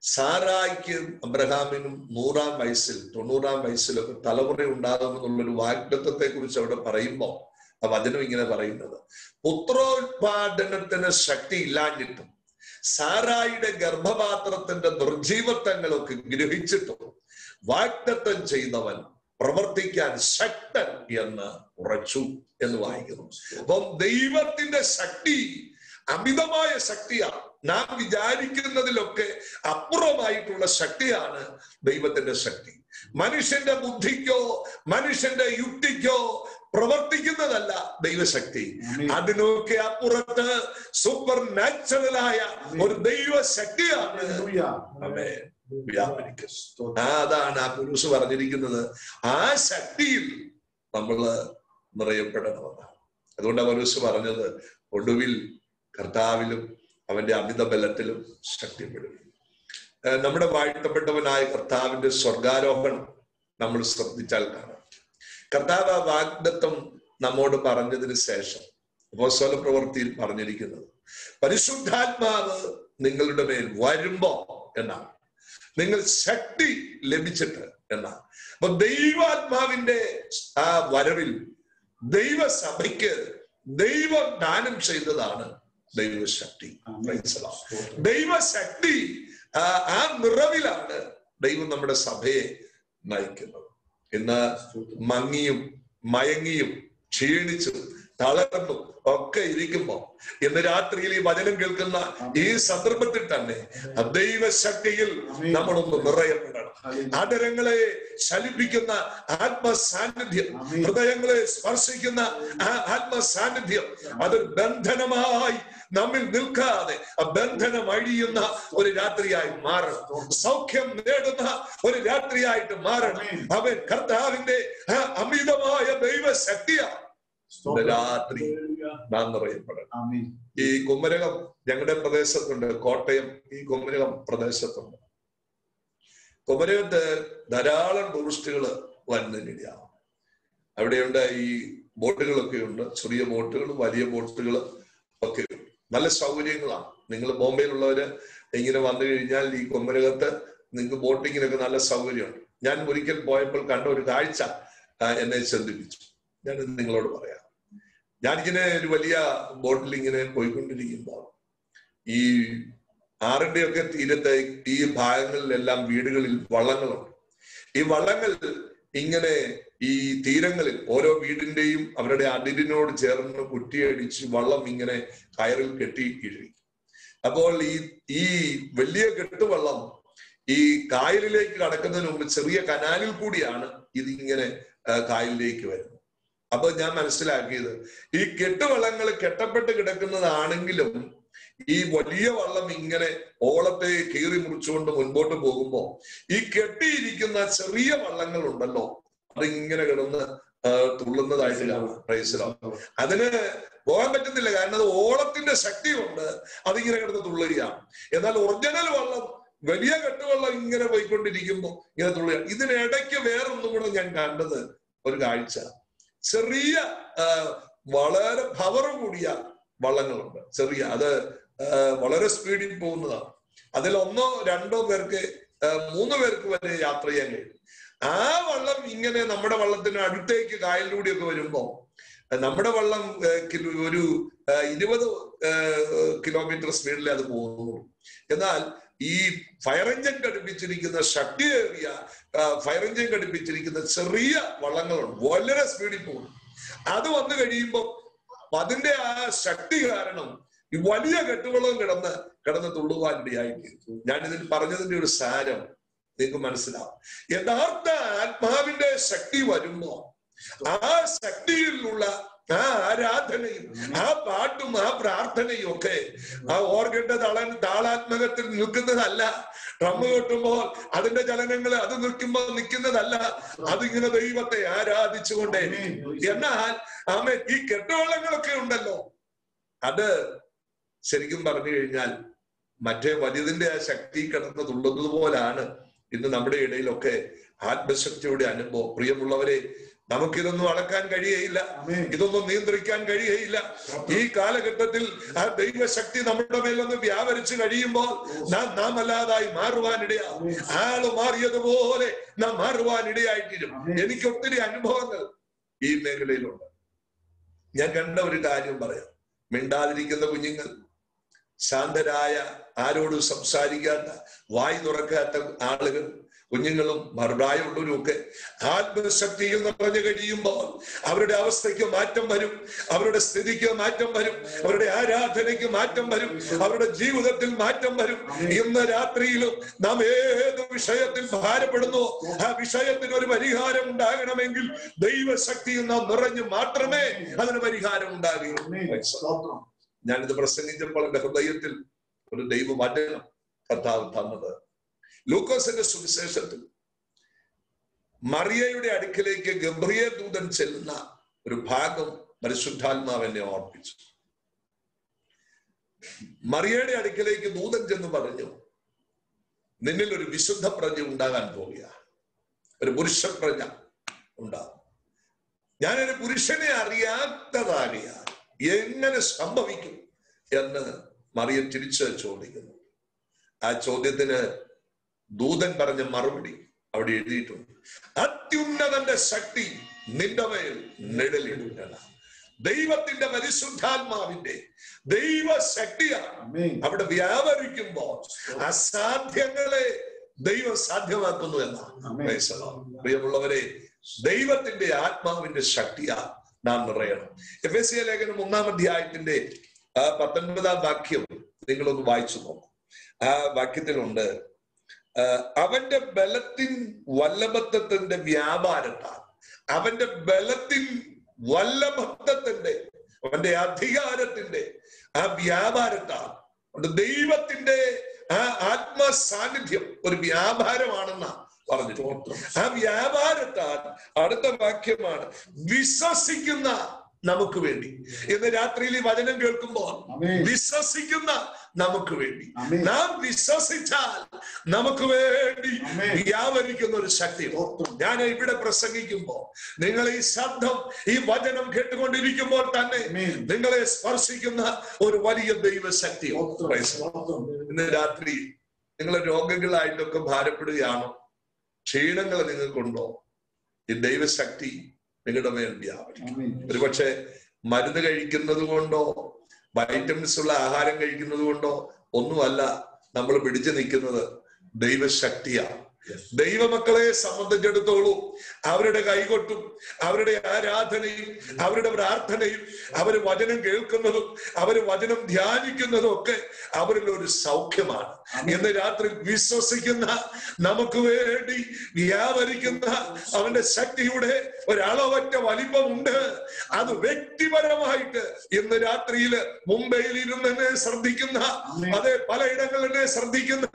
സാറായിക്കും അബ്രഹാമിനും 100-ാം വയസ്സിൽ 90-ാം വയസ്സിലൊക്കെ തലമുറ ഉണ്ടാകുമെന്നുള്ളൊരു വാഗ്ദത്തത്തെ കുറിച്ച് അവിടെ പറയുമ്പോൾ ആ വചനം ഇങ്ങനെ പറയുന്നത്, പുത്രോത്പാദനത്തിന് ശക്തി ഇല്ലാഞ്ഞിട്ടും സാറായിയുടെ ഗർഭപാത്രത്തിന്റെ നിർജീവത്വങ്ങളൊക്കെ ഗ്രഹിച്ചിട്ടും വാഗ്ദത്തം ചെയ്തവൻ പ്രവർത്തിക്കാൻ ശക്തൻ എന്ന് ഉറച്ചു എന്ന് വായിക്കുന്നു. അപ്പം ദൈവത്തിന്റെ ശക്തി അമിതമായ ശക്തിയാണ്. നാം വിചാരിക്കുന്നതിലൊക്കെ അപ്പുറമായിട്ടുള്ള ശക്തിയാണ് ദൈവത്തിന്റെ ശക്തി. മനുഷ്യന്റെ ബുദ്ധിക്കോ മനുഷ്യന്റെ യുക്തിക്കോ പ്രവർത്തിക്കുന്നതല്ല ദൈവശക്തി. അതിനൊക്കെ അപ്പുറത്ത് സൂപ്പർ നാച്ചുറലായ ഒരു ദൈവശക്തിയാണ് വ്യാപരിക്കുന്നത്. അതാണ് ആ പൗലോസ് പറഞ്ഞിരിക്കുന്നത്, ആ ശക്തിയിൽ നമ്മൾ നിറയപ്പെടണമെന്നാണ്. അതുകൊണ്ടാണ് പൗലോസ് പറഞ്ഞത്, ഒടുവിൽ കർത്താവിലും അവന്റെ അമിത ബലത്തിലും ശക്തിപ്പെടും. നമ്മുടെ വാഴ്ത്തപ്പെട്ടവനായ കർത്താവിന്റെ സ്വർഗാരോഹണം നമ്മൾ ശ്രദ്ധിച്ചാൽ കാണാം. കർത്താവ് ആ വാഗ്ദത്തം നമ്മോട് പറഞ്ഞതിന് ശേഷം അപ്പോസ്തല പ്രവൃത്തിയിൽ പറഞ്ഞിരിക്കുന്നത്, പരിശുദ്ധാത്മാവ് നിങ്ങളുടെ മേൽ വരുമ്പോ എന്നാണ്, നിങ്ങൾ ശക്തി ലഭിച്ചിട്ട് എന്നാണ്. അപ്പൊ ദൈവാത്മാവിന്റെ ആ വരവിൽ ദൈവസഭയ്ക്ക് ദൈവം ദാനം ചെയ്തതാണ് ദൈവശക്തി. ദൈവശക്തി ആ നിറവിലാണ് ദൈവം നമ്മുടെ സഭയെ നയിക്കുന്നത്. ഇന്ന് മങ്ങിയും മയങ്ങിയും ക്ഷീണിച്ചും തളർന്നും ഒക്കെ ഇരിക്കുമ്പോ ഇന്ന് രാത്രിയിൽ ഈ വചനം കേൾക്കുന്ന ഈ സന്ദർഭത്തിൽ തന്നെ ദൈവശക്തിയിൽ നമ്മളൊന്ന് നിറയപ്പെടണം. ആദരങ്ങളെ ചലിപ്പിക്കുന്ന ആത്മസാന്നിധ്യം, ഹൃദയങ്ങളെ സ്പർശിക്കുന്ന ആ ആത്മസാന്നിധ്യം അതൊരു ബന്ധനമായി നമ്മിൽ നിൽക്കാതെ ആ ബന്ധനം അഴിയുന്ന ഒരു രാത്രിയായി മാറണം. സൗഖ്യം നേടുന്ന ഒരു രാത്രിയായിട്ട് മാറണം. അവൻ കർത്താവിന്റെ അമിതമായ ദൈവശക്തിയാണ് രാത്രി നാം നിറയപ്പെടണം. ഈ കുമരകം ഞങ്ങളുടെ പ്രദേശത്തുണ്ട്, കോട്ടയം ഈ കുമരകം പ്രദേശത്തുണ്ട്. കുമരകത്ത് ധാരാളം ടൂറിസ്റ്റുകൾ വരുന്നതിനിടയാവും. അവിടെയുണ്ട് ഈ ബോട്ടുകളൊക്കെ ഉണ്ട്, ചെറിയ ബോട്ടുകൾ വലിയ ബോട്ടുകൾ ഒക്കെ ഉണ്ട്. നല്ല സൗകര്യങ്ങളാണ്. നിങ്ങൾ ബോംബെയിലുള്ളവര് ഇങ്ങനെ വന്നു കഴിഞ്ഞാൽ ഈ കുമരകത്ത് നിങ്ങൾക്ക് ബോട്ടിങ്ങിനൊക്കെ നല്ല സൗകര്യമുണ്ട്. ഞാൻ ഒരിക്കൽ പോയപ്പോൾ കണ്ട ഒരു കാഴ്ച എന്നെ ചിന്തിപ്പിച്ചു. ഞാൻ നിങ്ങളോട് പറയാം. ഞാനിങ്ങനെ ഒരു വലിയ ബോട്ടിൽ ഇങ്ങനെ പോയിക്കൊണ്ടിരിക്കുമ്പോൾ ഈ ആറിന്റെയൊക്കെ തീരത്തെ ഈ ഭാഗങ്ങളിലെല്ലാം വീടുകളിൽ വള്ളങ്ങളുണ്ട്. ഈ വള്ളങ്ങൾ ഇങ്ങനെ ഈ തീരങ്ങളിൽ ഓരോ വീടിന്റെയും അവരുടെ അതിരിനോട് ചേർന്ന് കുറ്റിയടിച്ച് വള്ളം ഇങ്ങനെ കയറിൽ കെട്ടി ഇഴി. അപ്പോൾ ഈ വലിയ കെട്ടുവള്ളം ഈ കായലിലേക്ക് കടക്കുന്നതിന് മുമ്പ് ചെറിയ കനാലിൽ കൂടിയാണ് ഇതിങ്ങനെ കായലിലേക്ക് വരുന്നത്. അപ്പൊ ഞാൻ മനസ്സിലാക്കിയത്, ഈ കെട്ടുവള്ളങ്ങൾ കെട്ടപ്പെട്ട് കിടക്കുന്നതാണെങ്കിലും ഈ വലിയ വള്ളം ഇങ്ങനെ ഓളത്തെ കീറി മുറിച്ചുകൊണ്ട് മുൻപോട്ട് പോകുമ്പോ ഈ കെട്ടിയിരിക്കുന്ന ചെറിയ വള്ളങ്ങൾ ഉണ്ടല്ലോ, അതിങ്ങനെ കിടന്ന് തുള്ളുന്നതായിട്ട് കാണാം. Praise Lord. അതിന് പോകാൻ പറ്റുന്നില്ല, കാരണം അത് ഓളത്തിന്റെ ശക്തി കൊണ്ട് അതിങ്ങനെ കിടന്ന് തുള്ളുകയാണ്. എന്നാൽ ഒറിജിനൽ വള്ളം വലിയ കെട്ടുവള്ളം ഇങ്ങനെ പോയിക്കൊണ്ടിരിക്കുമ്പോ ഇങ്ങനെ തുള്ളുക. ഇതിനിടയ്ക്ക് വേറൊന്നും കൂടെ ഞാൻ കണ്ടത് ഒരു കാഴ്ച, ചെറിയ വളരെ പവർ കൂടിയ വള്ളങ്ങളുണ്ട്. ചെറിയ അത് വളരെ സ്പീഡിൽ പോകുന്നതാണ്. അതിൽ 1-2 പേർക്ക് 3 പേർക്ക് വരെ യാത്ര ചെയ്യാൻ കഴിയും. ആ വള്ളം ഇങ്ങനെ നമ്മുടെ വള്ളത്തിന് അടുത്തേക്ക് കായലിലൂടെയൊക്കെ വരുമ്പോ നമ്മുടെ വള്ളം ഒരു 20 കിലോമീറ്റർ സ്പീഡിൽ അത് പോകുന്നു. എന്നാൽ ഈ ഫയർ എഞ്ചിൻ ഘടിപ്പിച്ചിരിക്കുന്ന ശക്തിയേറിയ ഫയർ എഞ്ചിൻ ഘടിപ്പിച്ചിരിക്കുന്ന ചെറിയ വള്ളങ്ങളുണ്ട്, വളരെ സ്പീഡിൽ പോകും. അത് വന്നു കഴിയുമ്പോൾ അതിന്റെ ആ ശക്തി കാരണം ഈ വലിയ കെട്ടുവള്ളം കിടന്ന് തുള്ളുവാനിടയായിട്ട്. ഞാനിതിൽ പറഞ്ഞതിന്റെ ഒരു സാരം നിങ്ങൾക്ക് മനസ്സിലാവും. യഥാർത്ഥ ആത്മാവിന്റെ ശക്തി വരുമ്പോ ആ ശക്തിയിലുള്ള ആ ആരാധനയും ആ പാട്ടും ആ പ്രാർത്ഥനയും ഒക്കെ ആ ഓർഗന്റെ താളാത്മകത്തിൽ നിൽക്കുന്നതല്ല. ഡ്രമ്മ് കൊട്ടുമ്പോൾ അതിന്റെ ചലനങ്ങൾ അത് നിൽക്കുന്നതല്ല. അതിങ്ങനെ ദൈവത്തെ ആരാധിച്ചുകൊണ്ടേ. എന്നാൽ ഈ കെട്ടുവള്ളങ്ങളൊക്കെ ഉണ്ടല്ലോ, അത് ശരിക്കും പറഞ്ഞു കഴിഞ്ഞാൽ മറ്റേ വലുതിന്റെ ആ ശക്തി കിടന്ന് തുള്ളുന്നത് പോലാണ് ഇന്ന് നമ്മുടെ ഇടയിലൊക്കെ ആത്മശക്തിയുടെ അനുഭവം. പ്രിയമുള്ളവരെ, നമുക്കിതൊന്നും അളക്കാൻ കഴിയയില്ല, ഇതൊന്നും നിയന്ത്രിക്കാൻ കഴിയയില്ല. ഈ കാലഘട്ടത്തിൽ ആ ദൈവശക്തി നമ്മുടെ മേലൊന്ന് വ്യാപരിച്ചു കഴിയുമ്പോൾ നാം അല്ലാതായി മാറുവാനിടയാവും. ആള് മാറിയതുപോലെ നാം മാറുവാനിടയായിത്തീരും. എനിക്ക് ഒത്തിരി അനുഭവങ്ങൾ ഈ മേഖലയിലുണ്ട്. ഞാൻ കണ്ട ഒരു കാര്യം പറയാം. മിണ്ടാതിരിക്കുന്ന കുഞ്ഞുങ്ങൾ, ശാന്തരായ, ആരോടും സംസാരിക്കാത്ത, വായി തുറക്കാത്ത ആളുകൾ, കുഞ്ഞുങ്ങളും മറുപ്രായമുള്ളവരും ഒക്കെ ആത്മശക്തിയിൽ നിറഞ്ഞു കഴിയുമ്പോൾ അവരുടെ അവസ്ഥയ്ക്ക് മാറ്റം വരും, അവരുടെ സ്ഥിതിക്ക് മാറ്റം വരും, അവരുടെ ആരാധനയ്ക്ക് മാറ്റം വരും, അവരുടെ ജീവിതത്തിൽ മാറ്റം വരും. ഇന്ന് രാത്രിയിലും നാം ഏത് വിഷയത്തിൽ ഭാരപ്പെടുന്നു, ആ വിഷയത്തിന് ഒരു പരിഹാരം ഉണ്ടാകണമെങ്കിൽ ദൈവശക്തിയിൽ നാം നിറഞ്ഞു മാത്രമേ അതിന് പരിഹാരം ഉണ്ടാകുകയുള്ളൂ. ഞാനിത് പ്രസംഗിച്ചപ്പോൾ എന്റെ ഹൃദയത്തിൽ ഒരു ദൈവവചനം കർത്താവ് തന്നത്, ലൂക്കോസിന്റെ സുവിശേഷത്തിൽ മറിയയുടെ അടുക്കിലേക്ക് ഗബ്രിയേൽ ദൂതൻ ചെല്ലുന്ന ഒരു ഭാഗം പരിശുദ്ധാത്മാവ് എന്നെ ഓർപ്പിച്ചു. മറിയയുടെ അടുക്കിലേക്ക് ദൂതൻ ചെന്ന് പറഞ്ഞു, നിന്നിൽ ഒരു വിശുദ്ധ പ്രജ ഉണ്ടാകാൻ പോവുക, ഒരു പുരുഷ പ്രജ ഉണ്ടാകും. ഞാനൊരു പുരുഷനെ അറിയാത്തതാകിയാൽ എങ്ങനെ സംഭവിക്കും എന്ന് മറിയ തിരിച്ച് ചോദിക്കുന്നു. ആ ചോദ്യത്തിന് ദൂതൻ പറഞ്ഞ മറുപടി അവിടെ എഴുതിയിട്ടുണ്ട്. അത്യുന്നതന്റെ ശക്തി നിന്റെ മേൽ നിഴലിടുക. ദൈവത്തിന്റെ പരിശുദ്ധാത്മാവിന്റെ ദൈവശക്തിയാണ് അവിടെ വ്യാപരിക്കുമ്പോൾ അസാധ്യങ്ങളെ ദൈവം സാധ്യമാക്കുന്നു എന്നാണ്. പ്രിയമുള്ളവരെ, ദൈവത്തിന്റെ ആത്മാവിന്റെ ശക്തിയാ നാം നിറയണം. എഫെസ്യ ലേഖനം 1-ാം അധ്യായത്തിന്റെ 19-ാം വാക്യം നിങ്ങളൊന്ന് വായിച്ചു നോക്കും. ആ വാക്യത്തിലുണ്ട്, അവന്റെ ബലത്തിൻ വല്ലഭത്വത്തിന്റെ വ്യാപാരത്താൽ, അവന്റെ ബലത്തിൻ വല്ലഭത്വത്തിന്റെ, അവന്റെ അധികാരത്തിന്റെ ആ വ്യാപാരത്താൽ, ദൈവത്തിന്റെ ആ ആത്മാ സാന്നിധ്യം ഒരു വ്യാപാരമാണെന്നാ പറഞ്ഞിട്ടുണ്ട്. ആ വ്യാപാരത്താൽ അടുത്ത വാക്യമാണ് വിശ്വസിക്കുന്ന നമുക്ക് വേണ്ടി. ഇന്ന് രാത്രിയിൽ ഈ വചനം കേൾക്കുമ്പോൾ വിശ്വസിക്കുന്ന നമുക്ക് വേണ്ടി, നാം വിശ്വസിച്ചാൽ നമുക്ക് വേണ്ടി വ്യാപരിക്കുന്ന ഒരു ശക്തി. ഞാൻ ഇവിടെ പ്രസംഗിക്കുമ്പോൾ നിങ്ങൾ ഈ ശബ്ദം, ഈ വചനം കേട്ടുകൊണ്ടിരിക്കുമ്പോൾ തന്നെ നിങ്ങളെ സ്പർശിക്കുന്ന ഒരു വലിയ ദൈവശക്തി. ഇന്ന് രാത്രി നിങ്ങൾ രോഗങ്ങളായിട്ടൊക്കെ ഭാരപ്പെടുകയാണോ? ക്ഷീണങ്ങൾ നിങ്ങൾക്കുണ്ടോ? ഈ ദൈവശക്തി നിങ്ങളുടെ മേൽ വ്യാപരിക്കും. ഒരുപക്ഷെ മരുന്ന് കഴിക്കുന്നത് കൊണ്ടോ വൈറ്റമിൻസ് ഉള്ള ആഹാരം കഴിക്കുന്നത് കൊണ്ടോ ഒന്നുമല്ല നമ്മൾ പിടിച്ചു നിൽക്കുന്നത്, ദൈവശക്തിയാണ്. ദൈവമക്കളെ സംബന്ധിച്ചിടത്തോളം അവരുടെ കൈകൊട്ടും അവരുടെ ആരാധനയും അവരുടെ പ്രാർത്ഥനയും അവര് വചനം കേൾക്കുന്നതും അവര് വചനം ധ്യാനിക്കുന്നതും ഒക്കെ അവരിൽ ഒരു സൗഖ്യമാണ്. ഇന്ന് രാത്രി വിശ്വസിക്കുന്ന നമുക്ക് വേണ്ടി വ്യാപരിക്കുന്ന അവന്റെ ശക്തിയുടെ ഒരളവറ്റ വലിപ്പമുണ്ട്. അത് വ്യക്തിപരമായിട്ട് ഇന്ന് രാത്രിയില് മുംബൈയിൽ ഇരുന്ന് എന്നെ ശ്രദ്ധിക്കുന്ന, അതെ പലയിടങ്ങളിൽ എന്നെ ശ്രദ്ധിക്കുന്ന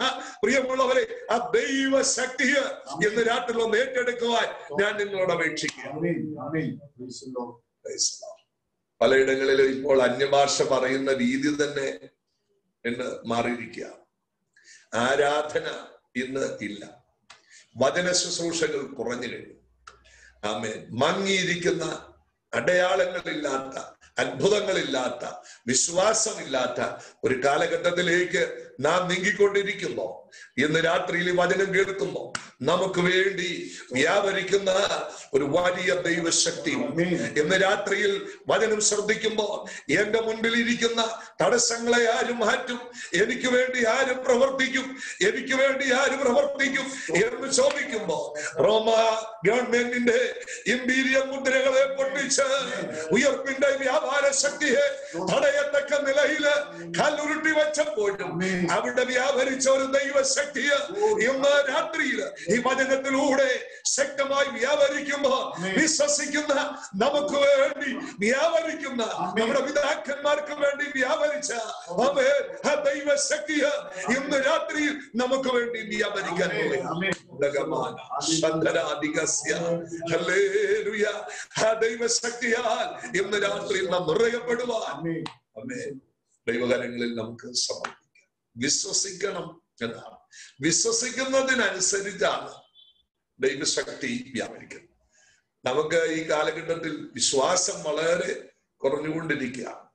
പ്രിയമുള്ളവരെ, ആ ദൈവ ശക്തിയെ ഇന്ന് രാത്രി ഒന്ന് ഏറ്റെടുക്കുവാൻ ഞാൻ നിങ്ങളോട് അപേക്ഷിക്കുന്നു. പലയിടങ്ങളിലും ഇപ്പോൾ അന്യഭാഷ പറയുന്ന രീതി തന്നെ ഇന്ന് മാറിയിരിക്കുക. ആരാധന ഇന്ന് ഇല്ല, വചന ശുശ്രൂഷകൾ കുറഞ്ഞു കഴിഞ്ഞു. ആമേൻ. മങ്ങിയിരിക്കുന്ന, അടയാളങ്ങളില്ലാത്ത, അത്ഭുതങ്ങളില്ലാത്ത, വിശ്വാസമില്ലാത്ത ഒരു കാലഘട്ടത്തിലേക്ക് നാം നീങ്ങിക്കൊണ്ടിരിക്കുമ്പോ, ഇന്ന് രാത്രിയിൽ വചനം കേൾക്കുമ്പോ നമുക്ക് വേണ്ടി വ്യാപരിക്കുന്ന ഒരു വലിയ ദൈവശക്തി, ഇന്ന് രാത്രിയിൽ വചനം ശ്രദ്ധിക്കുമ്പോ എന്റെ മുൻപിൽ ഇരിക്കുന്ന തടസ്സങ്ങളെ ആരും മാറ്റും, എനിക്ക് വേണ്ടി ആരും പ്രവർത്തിക്കും, എനിക്ക് വേണ്ടി ആരും പ്രവർത്തിക്കും എന്ന് ചോദിക്കുമ്പോ റോമ ഗവൺമെന്റിന്റെ ഇമ്പീരിയൽ മുദ്രകളെ പൊട്ടിച്ച് ഉയർപ്പിന്റെ വ്യാപാര ശക്തിയെ തടയത്തക്ക നിലയില് കല്ലുരുട്ടി വെച്ചപ്പോഴും അവിടെ വ്യാപരിച്ച ഒരു ദൈവശക്തിയെ ഇന്ന് രാത്രിയിൽ ഈ വചനത്തിലൂടെ ശക്തമായി വ്യാപരിക്കുമ്പോ വിശ്വസിക്കുന്ന നമുക്ക് വേണ്ടി വ്യാപരിക്കുന്ന നമ്മുടെ പിതാക്കന്മാർക്ക് വേണ്ടി വ്യാപരിച്ച ആ ദൈവശക്തിയെ ഇന്ന് രാത്രിയിൽ നമുക്ക് വേണ്ടി വ്യാപരിക്കാൻ ദൈവശക്തിയാൽ ഇന്ന് രാത്രിയിൽ നാം നിറയപ്പെടുവാൻ ദൈവകരങ്ങളിൽ നമുക്ക് സമർപ്പിക്കാം. വിശ്വസിക്കണം എന്നാണ്. വിശ്വസിക്കുന്നതിനനുസരിച്ചാണ് ദൈവശക്തി വ്യാപരിക്കുന്നത്. നമുക്ക് ഈ കാലഘട്ടത്തിൽ വിശ്വാസം വളരെ കുറഞ്ഞുകൊണ്ടിരിക്കുകയാണ്.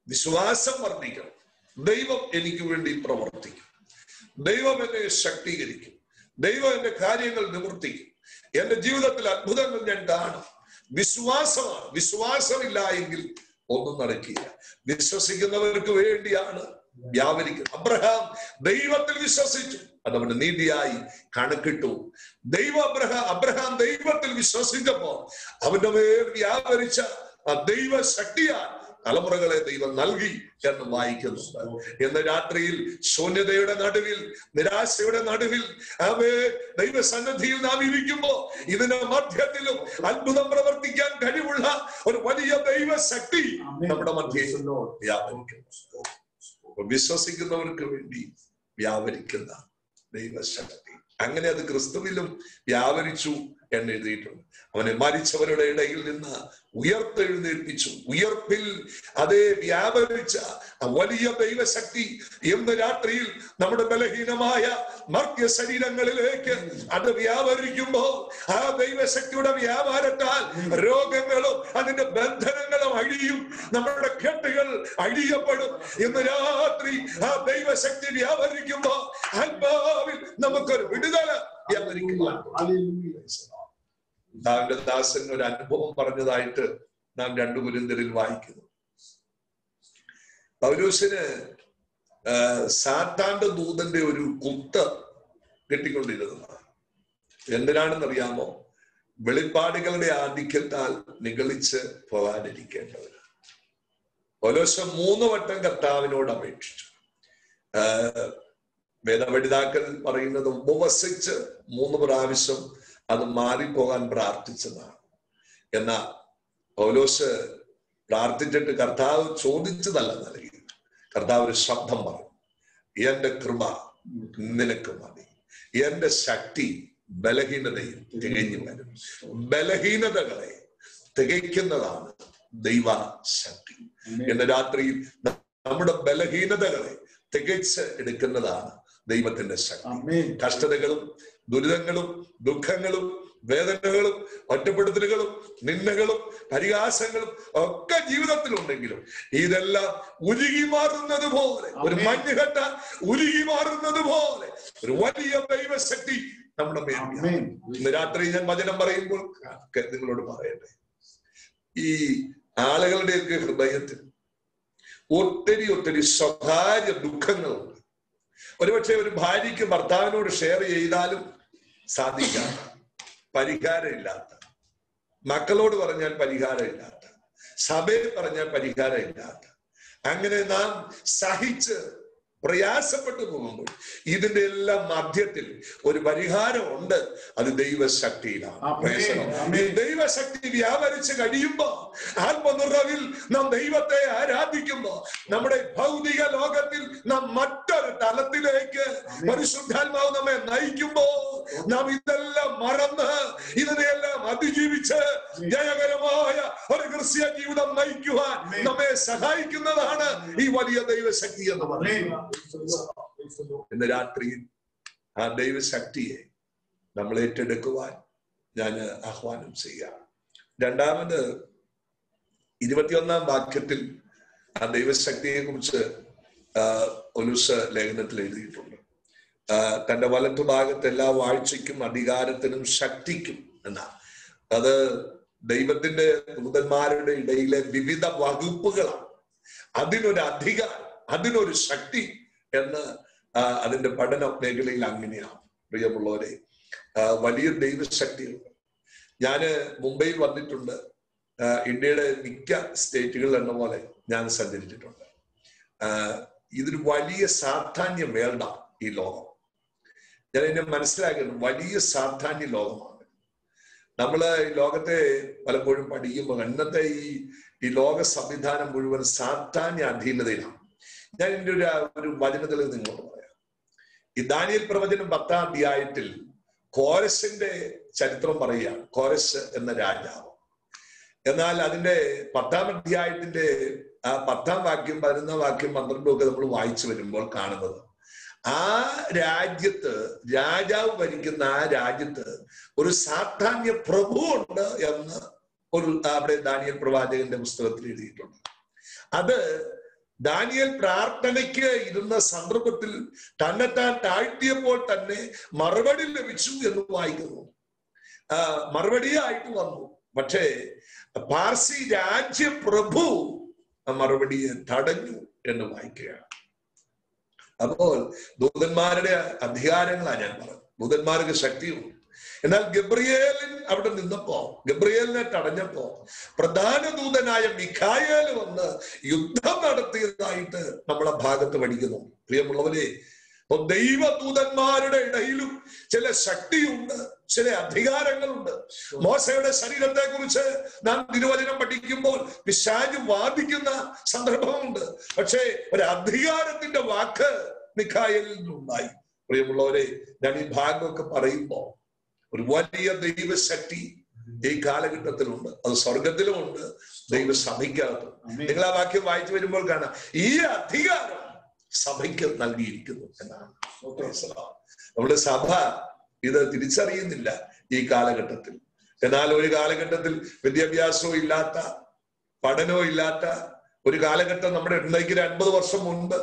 വിശ്വാസം വർദ്ധിക്കണം. ദൈവം എനിക്ക് വേണ്ടി പ്രവർത്തിക്കും, ദൈവം എന്നെ ശക്തീകരിക്കും, ദൈവം എന്റെ കാര്യങ്ങൾ നിവർത്തിക്കും, എന്റെ ജീവിതത്തിൽ അത്ഭുതങ്ങൾ ഞാൻ കാണും. വിശ്വാസമാണ്. വിശ്വാസമില്ല എങ്കിൽ ഒന്നും നടക്കില്ല. വിശ്വസിക്കുന്നവർക്ക് വേണ്ടിയാണ് വ്യാപരിക്കുന്നത്. അബ്രഹാം ദൈവത്തിൽ വിശ്വസിച്ചു, അതവന്റെ നീതിയായി കണക്കിട്ടു. അബ്രഹാം ദൈവത്തിൽ വിശ്വസിച്ചപ്പോ അവന്റെ മേൽ വ്യാപരിച്ച ആ ദൈവശക്തിയാൽ തലമുറകളെ ദൈവം നൽകി എന്ന് വായിക്കുന്നുണ്ട്. ഇന്ന് രാത്രിയിൽ ശൂന്യതയുടെ നടുവിൽ, നിരാശയുടെ നടുവിൽ ദൈവസന്നിധിയിൽ നാം ഇരിക്കുമ്പോ ഇതിന്റെ മധ്യത്തിലും അത്ഭുതം പ്രവർത്തിക്കാൻ കഴിവുള്ള ഒരു വലിയ ദൈവശക്തി നമ്മുടെ മധ്യത്തിൽ വ്യാപരിക്കുന്നു. വിശ്വസിക്കുന്നവർക്ക് വേണ്ടി വ്യാപരിക്കുന്ന ദൈവശക്തി, അങ്ങനെ അത് ക്രിസ്തുവിലും വ്യാപരിച്ചു എന്ന് എഴുതിയിട്ടുണ്ട്. അവനെ മരിച്ചവരുടെ ഇടയിൽ നിന്ന് ഉയർത്തെഴുന്നേൽപ്പിച്ചു. ഉയർപ്പിൽ അതേ വ്യാപരിച്ച വലിയ ദൈവശക്തി ഇന്ന് രാത്രിയിൽ നമ്മുടെ ബലഹീനമായ മർത്യ ശരീരങ്ങളിലേക്ക് അത് വ്യാപരിക്കുമ്പോ ആ ദൈവശക്തിയുടെ വ്യാപാരത്താൽ രോഗങ്ങളും അതിന്റെ ബന്ധനങ്ങളും അഴിയും, നമ്മുടെ കെട്ടുകൾ അഴിയപ്പെടും. ഇന്ന് രാത്രി ആ ദൈവശക്തി വ്യാപരിക്കുമ്പോ ആത്മാവിൽ നമുക്കൊരു വിടുതല വ്യാപരിക്കുവാൻ ദാസൻ ഒരു അനുഭവം പറഞ്ഞതായിട്ട് നാം 2 കൊരിന്ത്യരിൽ വായിക്കുന്നു. പൗലോസിന് സാത്താന്റെ ദൂതന്റെ ഒരു കുത്ത് കിട്ടിക്കൊണ്ടിരുന്നതാണ്. എന്തിനാണെന്നറിയാമോ? വെളിപ്പാടുകളുടെ ആധിക്യത്താൽ നിഗളിച്ച് പോകാനിരിക്കേണ്ടവര്. പൗലോസ് 3 വട്ടം കർത്താവിനോട് അപേക്ഷിച്ചു. വേദപഠിതാക്കൾ പറയുന്നത് ഉപവസിച്ച് 3 പ്രാവശ്യം അത് മാറിപ്പോകാൻ പ്രാർത്ഥിച്ചതാണ്. എന്നാൽ പൗലോസ് പ്രാർത്ഥിച്ചിട്ട് കർത്താവ് ചോദിച്ചതല്ല നൽകിയത്. കർത്താവ് ഒരു ശബ്ദം പറഞ്ഞു, എന്റെ കൃപ നിനക്ക് മതി, എന്റെ ശക്തി ബലഹീനതയിൽ തികഞ്ഞു വരും. ബലഹീനതകളെ തികയ്ക്കുന്നതാണ് ദൈവശക്തി. ഇന്ന് രാത്രിയിൽ നമ്മുടെ ബലഹീനതകളെ തികച്ച് എടുക്കുന്നതാണ് ദൈവത്തിന്റെ ശക്തി. കഷ്ടതകളും ദുരിതങ്ങളും ദുഃഖങ്ങളും വേദനകളും ഒറ്റപ്പെടുത്തലുകളും നിന്ദകളും പരിഹാസങ്ങളും ഒക്കെ ജീവിതത്തിലുണ്ടെങ്കിലും ഇതെല്ലാം ഉരുകി മാറുന്നത് പോലെ, ഒരു മഞ്ഞുകട്ട ഉരുകി മാറുന്നത് പോലെ ഒരു വലിയ ദൈവശക്തി നമ്മുടെ മേൽ. ഇന്ന് രാത്രി ഞാൻ വചനം പറയുമ്പോൾ നിങ്ങളോട് പറയട്ടെ, ഈ ആളുകളുടെയൊക്കെ ഹൃദയത്തിൽ ഒത്തിരി സ്വകാര്യ ദുഃഖങ്ങളുണ്ട്. ഒരുപക്ഷെ ഒരു ഭാര്യയ്ക്ക് ഭർത്താവിനോട് ഷെയർ ചെയ്താലും സാധിക്കാത്ത, പരിഹാരമില്ലാത്ത, മക്കളോട് പറഞ്ഞാൽ പരിഹാരമില്ലാത്ത, സഭയിൽ പറഞ്ഞാൽ പരിഹാരമില്ലാത്ത, അങ്ങനെ നാം സഹിച്ച് പ്രയാസപ്പെട്ടു പോകുമ്പോൾ ഇതിന്റെ എല്ലാം മധ്യത്തിൽ ഒരു പരിഹാരം ഉണ്ട്. അത് ദൈവശക്തിയിലാണ്. ദൈവശക്തി വ്യാപരിച്ച് കഴിയുമ്പോ ആത്മനിറവിൽ നാം ദൈവത്തെ ആരാധിക്കുമ്പോ നമ്മുടെ ഭൗതിക ലോകത്തിൽ നാം മറ്റൊരു തലത്തിലേക്ക് പരിശുദ്ധാത്മാവ് നമ്മെ നയിക്കുമ്പോ നാം ഇതെല്ലാം മറന്ന് ഇതിനെല്ലാം അതിജീവിച്ച് ജയകരമായ ഒരു ക്രിസ്ത്യ ജീവിതം നയിക്കുവാൻ നമ്മെ സഹായിക്കുന്നതാണ് ഈ വലിയ ദൈവശക്തി എന്ന് പറയുന്നത്. ഇന്ന് രാത്രിയിൽ ആ ദൈവശക്തിയെ നമ്മൾ ഏറ്റെടുക്കുവാൻ ഞാൻ ആഹ്വാനം ചെയ്യാം. രണ്ടാമത് 21-ാം വാക്യത്തിൽ ആ ദൈവശക്തിയെ കുറിച്ച് പൗലോസ് ലേഖനത്തിൽ എഴുതിയിട്ടുണ്ട്. തന്റെ വലത്തുഭാഗത്ത് എല്ലാ വാഴ്ചയ്ക്കും അധികാരത്തിനും ശക്തിക്കും എന്നാ. അത് ദൈവത്തിന്റെ ദൂതന്മാരുടെ ഇടയിലെ വിവിധ വകുപ്പുകളാണ്. അതിനൊരു അധികാരം, അതിനൊരു ശക്തി എന്ന് അതിന്റെ പഠന മേഖലയിൽ അങ്ങനെയാണ്. പ്രിയമുള്ളവരെ, വലിയ ദൈവശക്തിയുണ്ട്. ഞാന് മുംബൈയിൽ വന്നിട്ടുണ്ട്. ഇന്ത്യയുടെ മിക്ക സ്റ്റേറ്റുകളിൽ എന്ന പോലെ ഞാൻ സഞ്ചരിച്ചിട്ടുണ്ട്. ഇതൊരു വലിയ സാധാന്യ വേൾഡാണ് ഈ ലോകം. ഞാൻ എന്നെ മനസ്സിലാക്കുന്നു, വലിയ സാധാന്യ ലോകമാണ്. നമ്മള് ഈ ലോകത്തെ പലപ്പോഴും പഠിക്കുമ്പോൾ ഇന്നത്തെ ഈ ലോക സംവിധാനം മുഴുവൻ സാധാന്യ അധീനതയിലാണ്. ഞാൻ എൻ്റെ ഒരു വചനത്തിൽ നിങ്ങളോട് പറയാം. ഈ ദാനിയേൽ പ്രവചനം 10-ാം അധ്യായത്തിൽ കോരസിന്റെ ചരിത്രം പറയുകയാണ്. കോരസ് എന്ന രാജാവ്. എന്നാൽ അതിന്റെ 10-ാം അധ്യായത്തിന്റെ 10-ാം വാക്യം, 11-ാം വാക്യം, 12 ഒക്കെ നമ്മൾ വായിച്ചു വരുമ്പോൾ കാണുന്നത്, ആ രാജ്യത്ത് രാജാവ് ഭരിക്കുന്ന ആ രാജ്യത്ത് ഒരു സാധാന്യ പ്രഭു ഉണ്ട് എന്ന് അവിടെ ദാനിയേൽ പ്രവാചകന്റെ പുസ്തകത്തിൽ എഴുതിയിട്ടുണ്ട്. അത് ദാനിയേൽ പ്രാർത്ഥനയ്ക്ക് ഇരുന്ന സന്ദർഭത്തിൽ തന്നെത്താൻ താഴ്ത്തിയപ്പോൾ തന്നെ മറുപടി ലഭിച്ചു എന്ന് വായിക്കുന്നു. മറുപടിയായിട്ട് വന്നു. പക്ഷേ പാർസി രാജ്യപ്രഭു മറുപടിയെ തടഞ്ഞു എന്ന് വായിക്കുകയാണ്. അപ്പോൾ ദൂതന്മാരുടെ അധികാരങ്ങളാണ് ഞാൻ പറഞ്ഞത്. ദൂതന്മാർക്ക് ശക്തിയുണ്ട്. എന്നാൽ ഗബ്രിയേലിൻ അവിടെ നിന്നപ്പോ, ഗബ്രിയേലിനെ തടഞ്ഞപ്പോ പ്രധാന ദൂതനായ മിഖായേൽ വന്ന് യുദ്ധം നടത്തിയതായിട്ട് നമ്മളെ ഭാഗത്ത് പഠിക്കുന്നു. പ്രിയമുള്ളവരെ, ദൈവദൂതന്മാരുടെ ഇടയിലും ചില ശക്തിയുണ്ട്, ചില അധികാരങ്ങളുണ്ട്. മോശയുടെ ശരീരത്തെ കുറിച്ച് നാം തിരുവചനം പഠിക്കുമ്പോൾ പിശാച് വാദിക്കുന്ന സന്ദർഭമുണ്ട്. പക്ഷേ ഒരു അധികാരത്തിന്റെ വാക്ക് മിഖായേലിൽ നിന്നുണ്ടായി. പ്രിയമുള്ളവരെ, ഞാൻ ഈ ഭാഗമൊക്കെ പറയുമ്പോ ഒരു വലിയ ദൈവശക്തി ഈ കാലഘട്ടത്തിലുണ്ട്. അത് സ്വർഗത്തിലുമുണ്ട്, ദൈവസഭയ്ക്കകത്തും. നിങ്ങൾ ആ വാക്യം വായിച്ചു വരുമ്പോൾ കാണാം, ഈ അധികാരം സഭയ്ക്ക് നൽകിയിരിക്കുന്നു എന്നാണ്. നമ്മുടെ സഭ ഇത് തിരിച്ചറിയുന്നില്ല ഈ കാലഘട്ടത്തിൽ. എന്നാൽ ഒരു കാലഘട്ടത്തിൽ വിദ്യാഭ്യാസവും ഇല്ലാത്ത, പഠനവും ഇല്ലാത്ത ഒരു കാലഘട്ടം നമ്മുടെ ഉണ്ടെങ്കിൽ 50 വർഷം മുമ്പ്,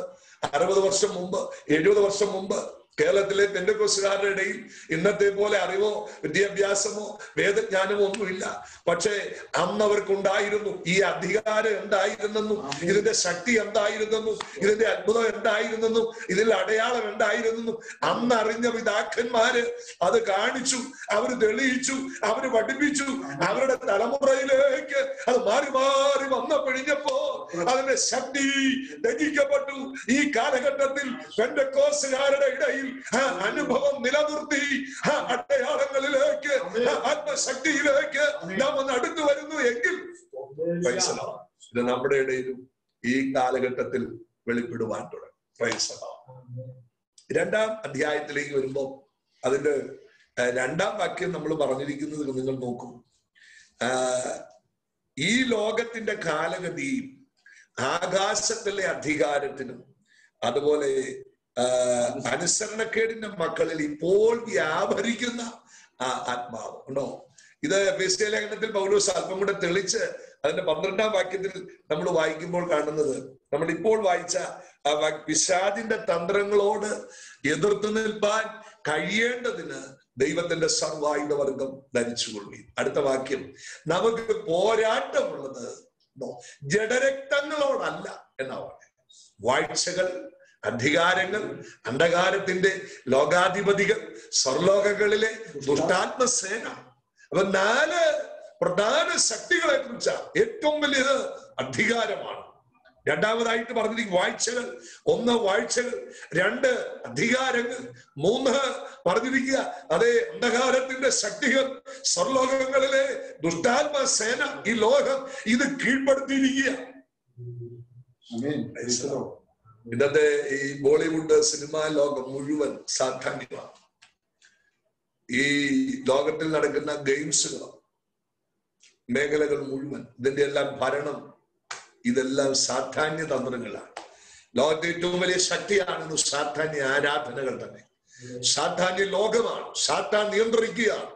60 വർഷം മുമ്പ്, 70 വർഷം മുമ്പ് കേരളത്തിലെ പെന്തക്കോസ്തുകാരുടെ ഇടയിൽ ഇന്നത്തെ പോലെ അറിവോ വിദ്യാഭ്യാസമോ വേദജ്ഞാനമോ ഒന്നുമില്ല. പക്ഷേ അന്ന് അവർക്കുണ്ടായിരുന്നു ഈ അധികാരം എന്തായിരുന്നെന്നും ഇതിന്റെ ശക്തി എന്തായിരുന്നെന്നും ഇതിന്റെ അത്ഭുതം എന്തായിരുന്നെന്നും ഇതിൽ അടയാളം എന്തായിരുന്നെന്നും അന്ന് അറിഞ്ഞ പിതാക്കന്മാര് അത് കാണിച്ചു, അവര് തെളിയിച്ചു, അവര് പഠിപ്പിച്ചു. അവരുടെ തലമുറയിലേക്ക് അത് മാറി മാറി വന്നപ്പോഴിഞ്ഞപ്പോ അതിന്റെ ശക്തി ത്യജിക്കപ്പെട്ടു. ഈ കാലഘട്ടത്തിൽ പെന്തക്കോസ്തുകാരുടെ ഇടയിൽ അനുഭവം നിലനിർത്തി അടയാളങ്ങളിലേക്ക്, ആത്മശക്തിയിലേക്ക് നാം ഒന്ന് അടുത്തു വരുന്നു എങ്കിൽ ഇത് നമ്മുടെ ഇടയിലും ഈ കാലഘട്ടത്തിൽ വെളിപ്പെടുവാൻ തുടങ്ങും. 2-ാം അധ്യായത്തിലേക്ക് വരുമ്പോൾ അതിന്റെ 2-ാം വാക്യം നമ്മൾ പറഞ്ഞിരിക്കുന്നത് നിങ്ങൾ നോക്കും. ഈ ലോകത്തിന്റെ കാലഗതിയും ആകാശത്തിലെ അധികാരത്തിനും അതുപോലെ അനുസരണക്കേടിന്റെ മക്കളിൽ ഇപ്പോൾ വ്യാപരിക്കുന്ന ആത്മാവ് ഉണ്ടോ? ഇത് എഫെസ്യ ലേഖനത്തിൽ പൗലോസ് അല്പം കൂടെ തെളിച്ച് അതിന്റെ 12-ാം വാക്യത്തിൽ നമ്മൾ വായിക്കുമ്പോൾ കാണുന്നത്, നമ്മൾ ഇപ്പോൾ വായിച്ച പിശാചിന്റെ തന്ത്രങ്ങളോട് എതിർത്ത് നിൽപ്പാൻ കഴിയേണ്ടതിന് ദൈവത്തിന്റെ സർവായുധവർഗം ധരിച്ചുകൊള്ളുകയും. അടുത്ത വാക്യം, നമുക്ക് പോരാട്ടമുള്ളത് ജഡരക്തങ്ങളോടല്ല എന്നാ പറയുന്നത്. വാഴ്ചകൾ, അധികാരങ്ങൾ, അന്ധകാരത്തിന്റെ ലോകാധിപതികൾ, സ്വർലോകങ്ങളിലെ ദുഷ്ടാത്മസേന. അപ്പൊ 4 പ്രധാന ശക്തികളെ കുറിച്ചാണ്. ഏറ്റവും വലിയത് അധികാരമാണ്. രണ്ടാമതായിട്ട് പറഞ്ഞിരിക്കും വാഴ്ചകൾ. 1 വാഴ്ചകൾ, 2 അധികാരങ്ങൾ, 3 പറഞ്ഞിരിക്കുക അതേ അന്ധകാരത്തിന്റെ ശക്തികൾ, സ്വർലോകങ്ങളിലെ ദുഷ്ടാത്മസേന. ഈ ലോകം ഇത് കീഴ്പ്പെടുത്തിയിരിക്കുക. ഇന്നത്തെ ഈ ബോളിവുഡ് സിനിമാ ലോകം മുഴുവൻ സാധാന്യമാണ്. ഈ ലോകത്തിൽ നടക്കുന്ന ഗെയിംസുകൾ, മേഖലകൾ മുഴുവൻ, ഇതിന്റെ എല്ലാം ഭരണം, ഇതെല്ലാം സാധാന്യ തന്ത്രങ്ങളാണ്. ലോകത്തെ ഏറ്റവും വലിയ ശക്തിയാണെന്ന് സാധാന്യ ആരാധനകൾ തന്നെ. സാധാന്യ ലോകമാണ്. സാത്താൻ നിയന്ത്രിക്കുകയാണ്.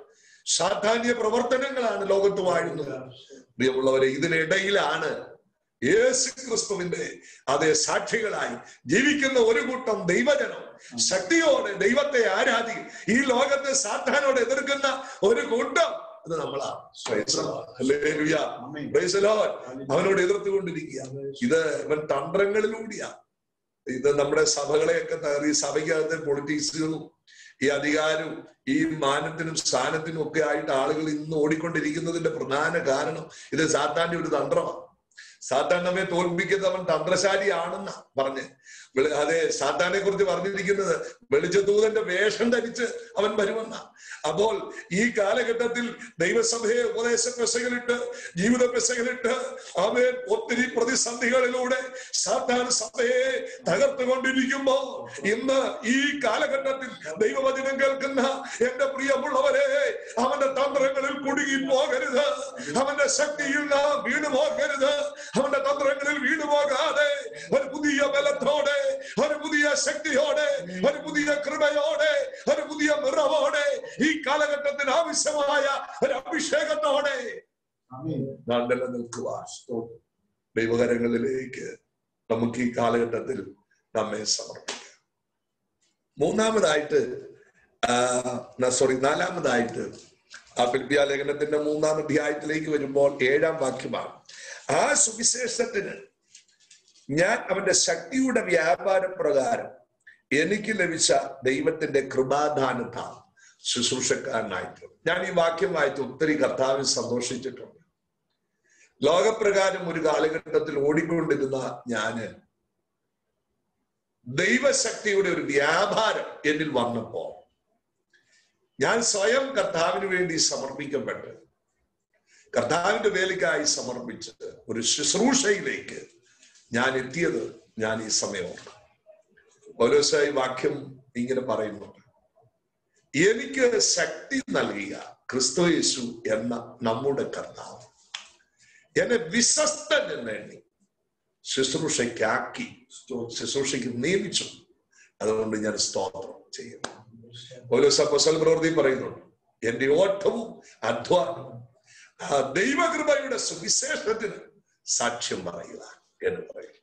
സാധാന്യ പ്രവർത്തനങ്ങളാണ് ലോകത്ത് വാഴുന്നത്. പ്രിയമുള്ളവരെ, ഇതിനിടയിലാണ് യേശു ക്രിസ്തുവിന്റെ അതേ സാക്ഷികളായി ജീവിക്കുന്ന ഒരു കൂട്ടം ദൈവജനം ശക്തിയോടെ ദൈവത്തെ ആരാധിക്കും. ഈ ലോകത്തെ സാത്താനോട് എതിർക്കുന്ന ഒരു കൂട്ടം അത് നമ്മളാ. അവനോട് എതിർത്തുകൊണ്ടിരിക്കുക. ഇത് ഇവൻ തന്ത്രങ്ങളിലൂടെയാ. ഇത് നമ്മുടെ സഭകളെയൊക്കെ ഈ സഭയ്ക്കകത്തെ പൊളിറ്റിക്സുകളും ഈ അധികാരവും ഈ മാനത്തിനും സ്ഥാനത്തിനും ഒക്കെ ആയിട്ട് ആളുകൾ ഇന്ന് ഓടിക്കൊണ്ടിരിക്കുന്നതിന്റെ പ്രധാന കാരണം ഇത് സാത്താന്റെ ഒരു തന്ത്രമാണ്. സാത്താൻ നമ്മെ തോൽപ്പിക്കുന്നവൻ തന്ത്രശാലിയാണെന്നാ പറഞ്ഞ്. അതെ, സാത്താനെ കുറിച്ച് പറഞ്ഞിരിക്കുന്നത് വെളിച്ചദൂതന്റെ വേഷം ധരിച്ച് അവൻ വരുമെന്ന. അപ്പോൾ ഈ കാലഘട്ടത്തിൽ ദൈവസഭയെ ഉപദേശ പെസകളിട്ട് ജീവിത പെസകളിട്ട് അവൻ ഒത്തിരി പ്രതിസന്ധികളിലൂടെ സാത്താൻ സഭയെ തകർത്തുകൊണ്ടിരിക്കുമ്പോ ഇന്ന് ഈ കാലഘട്ടത്തിൽ ദൈവവചനം കേൾക്കുന്ന എന്റെ പ്രിയമുള്ളവരെ, അവന്റെ തന്ത്രങ്ങളിൽ കുടുങ്ങി പോകരുത്. അവന്റെ ശക്തിയിൽ നാം വീണു പോകരുത്. അവന്റെ തന്ത്രങ്ങളിൽ വീണു പോകാതെ ഒരു പുതിയ ബലത്തോടെ, ഒരു പുതിയ ശക്തിയോടെ, ഒരു പുതിയ കൃപയോടെ, ഒരു പുതിയ നിറവോടെ, ഈ കാലഘട്ടത്തിന് ആവശ്യമായ ഒരു അഭിഷേകത്തോടെ നാം നിലനിൽക്കുവാൻ ദൈവകരങ്ങളിലേക്ക് നമുക്ക് ഈ കാലഘട്ടത്തിൽ നമ്മെ സമർപ്പിക്കാം. നാലാമതായിട്ട് ആ ഫിലിപ്പിയ ലേഖനത്തിന്റെ 3-ാം അധ്യായത്തിലേക്ക് വരുമ്പോൾ 7-ാം വാക്യമാണ്. ആ സുവിശേഷത്തിന് ഞാൻ അവന്റെ ശക്തിയുടെ വ്യാപാര പ്രകാരം എനിക്ക് ലഭിച്ച ദൈവത്തിന്റെ കൃപാദാനത്താൽ ശുശ്രൂഷക്കാരനായിട്ടുണ്ട്. ഞാൻ ഈ വാക്യം വായിച്ച് ഒത്തിരി കർത്താവിൽ സന്തോഷിച്ചിട്ടുണ്ട്. ലോകപ്രകാരം ഒരു കാലഘട്ടത്തിൽ ഓടിക്കൊണ്ടിരുന്ന ഞാന് ദൈവശക്തിയുടെ ഒരു വ്യാപാരം എന്നിൽ വന്നപ്പോ ഞാൻ സ്വയം കർത്താവിന് വേണ്ടി സമർപ്പിക്കപ്പെട്ട് കർത്താവിന്റെ വേലയ്ക്കായി സമർപ്പിച്ച് ഒരു ശുശ്രൂഷയിലേക്ക് ഞാൻ എത്തിയത് ഞാൻ ഈ സമയമാണ്. പൗലോസായി വാക്യം ഇങ്ങനെ പറയുന്നുണ്ട്: എനിക്ക് ശക്തി നൽകിയ ക്രിസ്തു യേശു എന്ന നമ്മുടെ കർത്താവ് എന്നെ വിശ്വസ്തൻ എന്നെണ്ണി ശുശ്രൂഷയ്ക്ക് നിയമിച്ചു. അതുകൊണ്ട് ഞാൻ സ്തോത്രം ചെയ്യുന്നു. പൗലോസ് അപ്പോസ്തലൻ പ്രവൃത്തി പറയുന്നുണ്ട്: എന്റെ ഓട്ടവും അധ്വാനവും ദൈവകൃപയുടെ സുവിശേഷത്തിന് സാക്ഷ്യം പറയുക എന്ന് പറയും.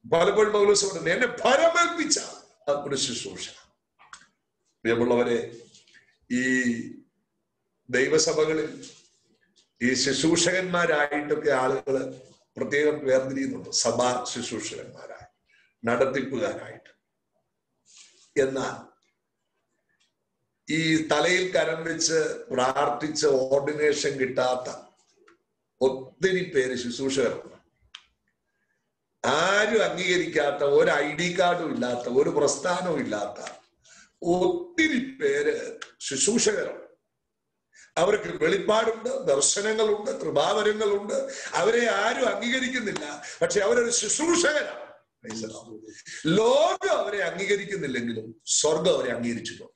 പലപ്പോഴും പൗലോസ് പറയുന്നു, എന്നെ ഫലമേൽപ്പിച്ച ഒരു ശുശ്രൂഷ. പ്രിയമുള്ളവരെ, ഈ ദൈവസഭകളിൽ ഈ ശുശ്രൂഷകന്മാരായിട്ടൊക്കെ ആളുകൾ പ്രത്യേകം വേർതിരിയുന്നുണ്ട്. സഭാ ശുശ്രൂഷകന്മാരായി, നടത്തിപ്പുകാരായിട്ട്. എന്നാൽ ഈ തലയിൽ കരം വെച്ച് പ്രാർത്ഥിച്ച് ഓർഡിനേഷൻ കിട്ടാത്ത ഒത്തിരി പേര് ശുശ്രൂഷകരുണ്ട്. ആരും അംഗീകരിക്കാത്ത, ഒരു ID കാർഡും ഇല്ലാത്ത, ഒരു പ്രസ്ഥാനവും ഇല്ലാത്ത ഒത്തിരി പേര് ശുശ്രൂഷകരുണ്ട്. അവർക്ക് വെളിപ്പാടുണ്ട്, ദർശനങ്ങളുണ്ട്, കൃപാവരങ്ങളുണ്ട്. അവരെ ആരും അംഗീകരിക്കുന്നില്ല. പക്ഷെ അവരൊരു ശുശ്രൂഷകരാണ്. ലോകം അവരെ അംഗീകരിക്കുന്നില്ലെങ്കിലും സ്വർഗം അവരെ അംഗീകരിച്ചിട്ടുണ്ട്.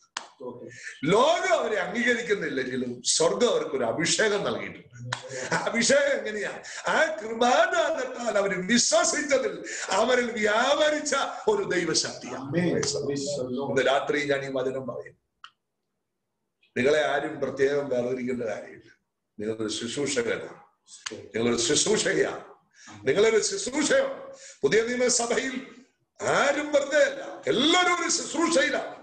ലോകം അവരെ അംഗീകരിക്കുന്നില്ലെങ്കിലും സ്വർഗം അവർക്ക് ഒരു അഭിഷേകം നൽകിയിട്ടുണ്ട്. ആ അഭിഷേകം എങ്ങനെയാ? ആ കൃപാദാനത്താൽ അവർ വിശ്വസിച്ചതിൽ അവരിൽ വ്യാപരിച്ച ഒരു ദൈവശക്തിയാണ്. ഇന്ന് രാത്രി ഞാൻ ഈ വചനം പറയും. നിങ്ങളെ ആരും പ്രത്യേകം വേർതിരിക്കേണ്ട കാര്യമില്ല. നിങ്ങളൊരു ശുശ്രൂഷകനാണ്, നിങ്ങളൊരു ശുശ്രൂഷകയാണ്, നിങ്ങളൊരു ശുശ്രൂഷയാണ്. പുതിയ നിയമസഭയിൽ ആരും വെറുതെ അല്ല, എല്ലാവരും ഒരു ശുശ്രൂഷയിലാണ്.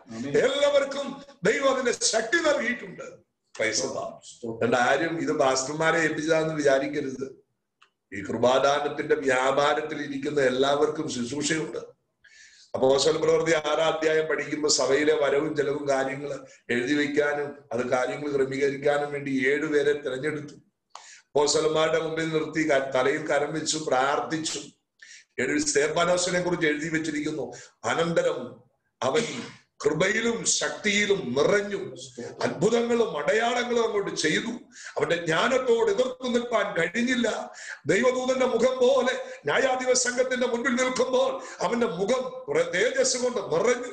എല്ലാവർക്കും ദൈവം അതിന്റെ ശക്തി നൽകിയിട്ടുണ്ട്. അതുകൊണ്ട് ആരും ഇത് പാസ്റ്റർമാരെ ഏൽപ്പിച്ചതാന്ന് വിചാരിക്കരുത്. ഈ കൃപാദാനത്തിന്റെ വ്യാപാരത്തിൽ ഇരിക്കുന്ന എല്ലാവർക്കും ശുശ്രൂഷയുണ്ട്. അപ്പോസ്തല പ്രവൃത്തി 6-ാം അധ്യായം പഠിക്കുമ്പോൾ സഭയിലെ വരവും ചെലവും കാര്യങ്ങൾ എഴുതി വെക്കാനും അത് കാര്യങ്ങൾ ക്രമീകരിക്കാനും വേണ്ടി 7 പേരെ തിരഞ്ഞെടുത്തു. അപ്പോസ്തലന്മാരുടെ മുമ്പിൽ നിർത്തി തലയിൽ കരം വെച്ചു പ്രാർത്ഥിച്ചു. സ്തേഫാനോസിനെ കുറിച്ച് എഴുതി വെച്ചിരിക്കുന്നു: അനന്തരം അവൻ കൃപയിലും ശക്തിയിലും നിറഞ്ഞു, അത്ഭുതങ്ങളും അടയാളങ്ങളും അങ്ങോട്ട് ചെയ്തു. അവന്റെ ജ്ഞാനത്തോട് എതിർത്തു നിൽക്കാൻ കഴിഞ്ഞില്ല. ദൈവദൂതന്റെ മുഖം പോലെ ന്യായാധിപ സംഘത്തിന്റെ മുൻപിൽ നിൽക്കുമ്പോൾ അവന്റെ മുഖം തേജസ് കൊണ്ട് നിറഞ്ഞു.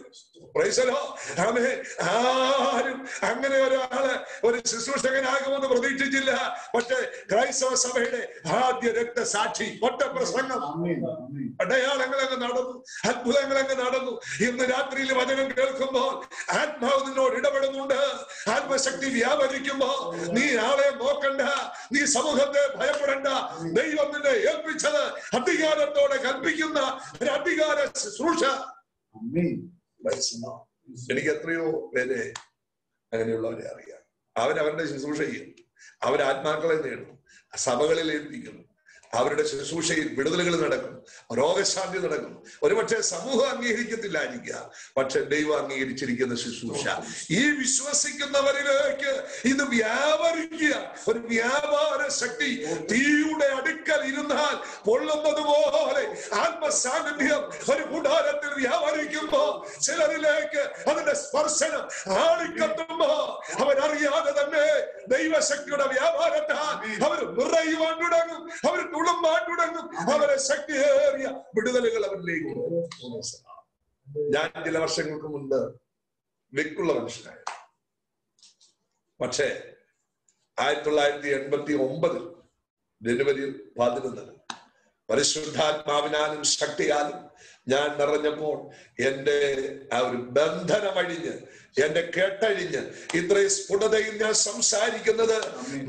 ആരും അങ്ങനെ ഒരാള് ഒരു ശുശ്രൂഷകനാകുമെന്ന് പ്രതീക്ഷിച്ചില്ല. പക്ഷെ ക്രൈസ്തവ സഭയുടെ ആദ്യ രക്തസാക്ഷി ഒറ്റ പ്രസംഗം, അടയാളങ്ങൾ അങ്ങ് നടന്നു, അത്ഭുതങ്ങൾ അങ്ങ് നടന്നു. ഇന്ന് രാത്രിയിൽ വചനം കേൾക്കുന്ന കേൾക്കുമ്പോൾ ആത്മാവ് നിന്നോട് ഇടപെടുന്നുണ്ട്. ആത്മശക്തി വ്യാപരിക്കുമ്പോ നീ ആളെ നോക്കണ്ട, നീ സമൂഹത്തെ ഭയപ്പെടണ്ട. ദൈവം നിന്നെ ഏൽപ്പിച്ചത് അധികാരത്തോടെ കൽപ്പിക്കുന്ന ഒരു അധികാര ശുശ്രൂഷ. എനിക്ക് എത്രയോ പേരെ അങ്ങനെയുള്ളവരെ അറിയാം. അവരവരുടെ ശുശ്രൂഷ ചെയ്യും, അവരാത്മാക്കളെ നേടും, സഭകളിൽ ഏൽപ്പിക്കുന്നു, അവരുടെ ശുശ്രൂഷയിൽ വിടുതലുകൾ നടക്കും, രോഗശാന്തി നടക്കും. ഒരുപക്ഷെ സമൂഹം അംഗീകരിക്കത്തില്ലായിരിക്കുക, പക്ഷെ ദൈവം അംഗീകരിച്ചിരിക്കുന്ന ശുശ്രൂഷ ഈ വിശ്വസിക്കുന്നവരിലേക്ക് ഇത് വ്യാപരിക്കുക. ഒരു വ്യാപാര ശക്തി. തീയുടെ അടുക്കൽ ഇരുന്നാൽ പൊള്ളുന്നത് പോലെ ആത്മസാന്നിധ്യം ഒരു കൂടാരത്തിൽ വ്യാപരിക്കുമ്പോ ചിലരിലേക്ക് അതിന്റെ സ്പർശനം ആളിക്കത്തുമ്പോ അവരറിയാതെ തന്നെ ദൈവശക്തിയുടെ വ്യാപാരത്താൽ അവർ നിറയുവാൻ തുടങ്ങും, അവർ തുളുമ്പാൻ തുടങ്ങും, അവരെ ശക്തിയേറിയ വിടുതലുകൾ അവരിലേക്ക്. ഞാൻ ചില വർഷങ്ങൾക്ക് മുൻപ് വിക്കുള്ള മനുഷ്യനായി. പക്ഷേ 1989 ജനുവരി 11 പരിശുദ്ധാത്മാവിനാലും ശക്തിയാലും ഞാൻ നിറഞ്ഞപ്പോൾ എന്റെ ആ ഒരു ബന്ധനമഴിഞ്ഞ്, എന്റെ കേട്ടഴിഞ്ഞ് ഇത്രയും സ്ഫുടതയിൽ ഞാൻ സംസാരിക്കുന്നത്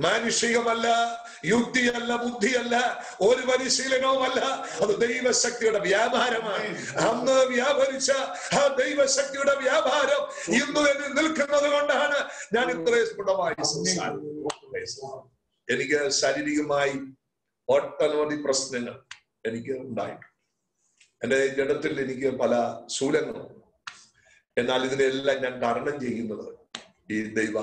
മാനുഷികമല്ല, യുക്തിയല്ല, ബുദ്ധിയല്ല, ഒരു പരിശീലനവുമല്ല. അത് ദൈവശക്തിയുടെ വ്യാപാരമാണ്. അന്ന് വ്യാപരിച്ച ആ ദൈവശക്തിയുടെ വ്യാപാരം ഇന്ന് എന്നിൽ നിൽക്കുന്നത് കൊണ്ടാണ് ഞാൻ ഇത്രയും സ്ഫുടമായി സംസാരിക്കുന്നത്. എനിക്ക് ശാരീരികമായി ഒട്ടനവധി പ്രശ്നങ്ങൾ എനിക്ക് ഉണ്ടായിട്ടുണ്ട്. എന്റെ ജഡത്തിൽ എനിക്ക് പല ശൂലങ്ങളുണ്ട്. എന്നാൽ ഇതിനെല്ലാം ഞാൻ തരണം ചെയ്യുന്നത് ഈ ദൈവ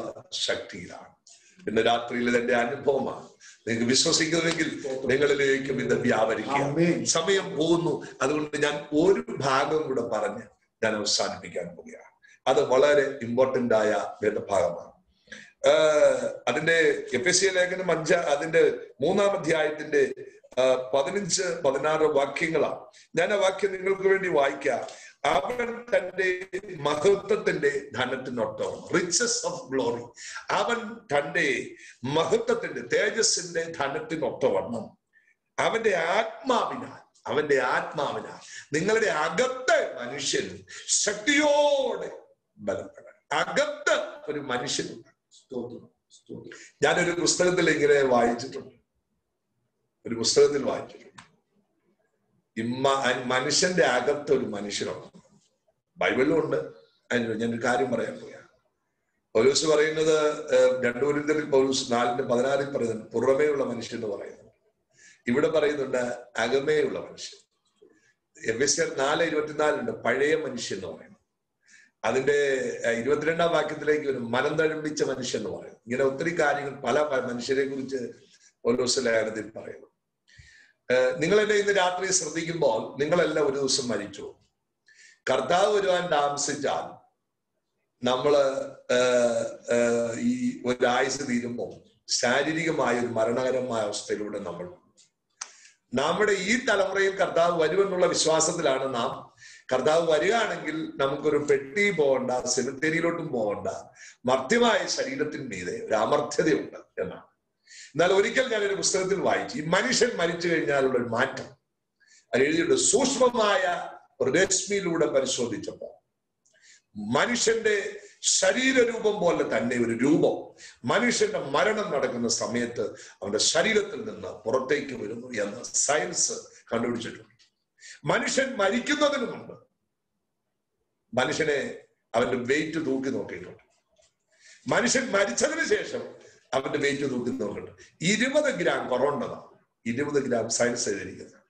ശക്തിയിലാണ്. ഇന്ന് രാത്രിയിൽ എന്റെ അനുഭവമാണ്. നിങ്ങൾക്ക് വിശ്വസിക്കുന്നുവെങ്കിൽ നിങ്ങളിലേക്കും ഇത് വ്യാപരിക്കുക. സമയം പോകുന്നു, അതുകൊണ്ട് ഞാൻ ഒരു ഭാഗം കൂടെ പറഞ്ഞ് ഞാൻ അവസാനിപ്പിക്കാൻ പോവുകയാണ്. അത് വളരെ ഇമ്പോർട്ടന്റ് ആയ വേദഭാഗമാണ്. അതിന്റെ എഫെസ്യ ലേഖനം 5 അതിന്റെ 3-ാം അധ്യായത്തിന്റെ 15-16 വാക്യങ്ങളാണ്. ഞാൻ ആ വാക്യം നിങ്ങൾക്ക് വേണ്ടി വായിക്കാം. അവൻ തന്റെ മഹത്വത്തിന്റെ ധനത്തിനൊത്തവണ്ണം, റിച്ചസ് ഓഫ് ഗ്ലോറി, അവൻ തന്റെ മഹത്വത്തിന്റെ തേജസ്സിന്റെ ധനത്തിനൊത്തവണ്ണം അവന്റെ ആത്മാവിനാൽ നിങ്ങളുടെ അകത്തെ മനുഷ്യൻ ശക്തിയോടെ ബലപ്പെടാൻ. അകത്ത് ഒരു മനുഷ്യനുണ്ട്. ഞാനൊരു പുസ്തകത്തിൽ ഇങ്ങനെ വായിച്ചിട്ടുണ്ട്, മനുഷ്യന്റെ അകത്ത് ഒരു മനുഷ്യനുണ്ട്. ബൈബിളിലും ഉണ്ട്. അതിന് ഞാനൊരു കാര്യം പറയാൻ പോയാ. പൗലോസ് പറയുന്നത് 2 കൊരിന്ത്യരിൽ പൗലോസ് 4:16 പറയുന്നുണ്ട് പുറമേയുള്ള മനുഷ്യൻ എന്ന് പറയുന്നുണ്ട്. ഇവിടെ പറയുന്നുണ്ട് അകമേയുള്ള മനുഷ്യൻ. എഫെസ്യർ 4:24 പഴയ മനുഷ്യൻ എന്ന് പറയുന്നത്. അതിന്റെ 22-ാം വാക്യത്തിലേക്ക് ഒരു മനം തഴമ്പിച്ച മനുഷ്യൻ എന്ന് പറയുന്നത്. ഇങ്ങനെ ഒത്തിരി കാര്യങ്ങൾ പല മനുഷ്യരെ കുറിച്ച് പൗലോസ് ലേഖനത്തിൽ പറയുന്നു. നിങ്ങളെന്നെ ഇന്ന് രാത്രി ശ്രദ്ധിക്കുമ്പോൾ നിങ്ങളെല്ലാം ഒരു ദിവസം മരിച്ചു. കർത്താവ് വരുവാൻ താമസിച്ചാൽ നമ്മള് ഈ ഒരു ആയുസ് തീരുമ്പോൾ ശാരീരികമായ ഒരു മരണകരമായ അവസ്ഥയിലൂടെ നമ്മുടെ ഈ തലമുറയിൽ കർത്താവ് വരുമെന്നുള്ള വിശ്വാസത്തിലാണ് നാം. കർത്താവ് വരികയാണെങ്കിൽ നമുക്കൊരു പെട്ടി പോകണ്ട, സെമിത്തേരിയിലോട്ടും പോകണ്ട, മർത്യമായ ശരീരത്തിന് മീതെ ഒരു അമർത്യതയുണ്ട് എന്നാണ്. എന്നാൽ ഒരിക്കൽ ഞാനൊരു പുസ്തകത്തിൽ വായിച്ചു, ഈ മനുഷ്യൻ മരിച്ചു കഴിഞ്ഞാലുള്ള ഒരു മാറ്റം അത് എഴുതിയിട്ട് സൂക്ഷ്മമായ ഒരു രശ്മിയിലൂടെ പരിശോധിച്ചപ്പോൾ മനുഷ്യന്റെ ശരീരരൂപം പോലെ തന്നെ ഒരു രൂപം മനുഷ്യന്റെ മരണം നടക്കുന്ന സമയത്ത് അവന്റെ ശരീരത്തിൽ നിന്ന് പുറത്തേക്ക് വരുന്നു എന്ന് സയൻസ് കണ്ടുപിടിച്ചിട്ടുണ്ട്. മനുഷ്യൻ മരിക്കുന്നതിന് മുമ്പ് മനുഷ്യനെ അവന്റെ വെയിറ്റ് തൂക്കി നോക്കിയിട്ടുണ്ട്. മനുഷ്യൻ മരിച്ചതിന് ശേഷം അവന്റെ വെയിറ്റ് തൂക്കി നോക്കിയിട്ടുണ്ട്. 20 ഗ്രാം കുറവുണ്ടതാണ്. 20 ഗ്രാം സയൻസ് ചെയ്തിരിക്കുന്നത്.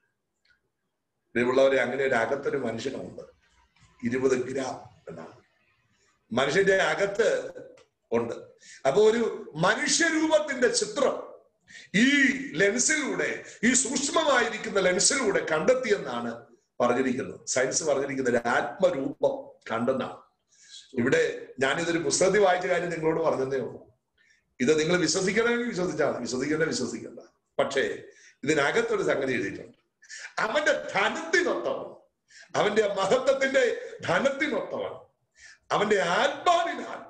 ഇവിടെയുള്ളവരെ അങ്ങനെ ഒരു അകത്തൊരു മനുഷ്യനുണ്ട്. 20 ഗ്രാം എന്നാണ് മനുഷ്യന്റെ അകത്ത് ഉണ്ട്. അപ്പൊ ഒരു മനുഷ്യരൂപത്തിന്റെ ചിത്രം ഈ ലെൻസിലൂടെ, ഈ സൂക്ഷ്മമായിരിക്കുന്ന ലെൻസിലൂടെ കണ്ടെത്തിയെന്നാണ് പറഞ്ഞിരിക്കുന്നത്. സയൻസ് പറഞ്ഞിരിക്കുന്നത് ഒരു ആത്മരൂപം കണ്ടെന്നാണ്. ഇവിടെ ഞാനിതൊരു പുസ്തകത്തിൽ വായിച്ച കാര്യം നിങ്ങളോട് പറഞ്ഞതേ ഉള്ളൂ. ഇത് നിങ്ങൾ വിശ്വസിക്കണമെങ്കിൽ വിശ്വസിച്ചാൽ മതി, വിശ്വസിക്കണ്ട. പക്ഷേ ഇതിനകത്തൊരു സംഗതി എഴുതിയിട്ടുണ്ട്. അവന്റെ ധനത്തിനൊത്തവണ്ണം, അവന്റെ മഹത്വത്തിന്റെ ധനത്തിനൊത്തവണ്ണം അവന്റെ ആത്മാവിനാൽ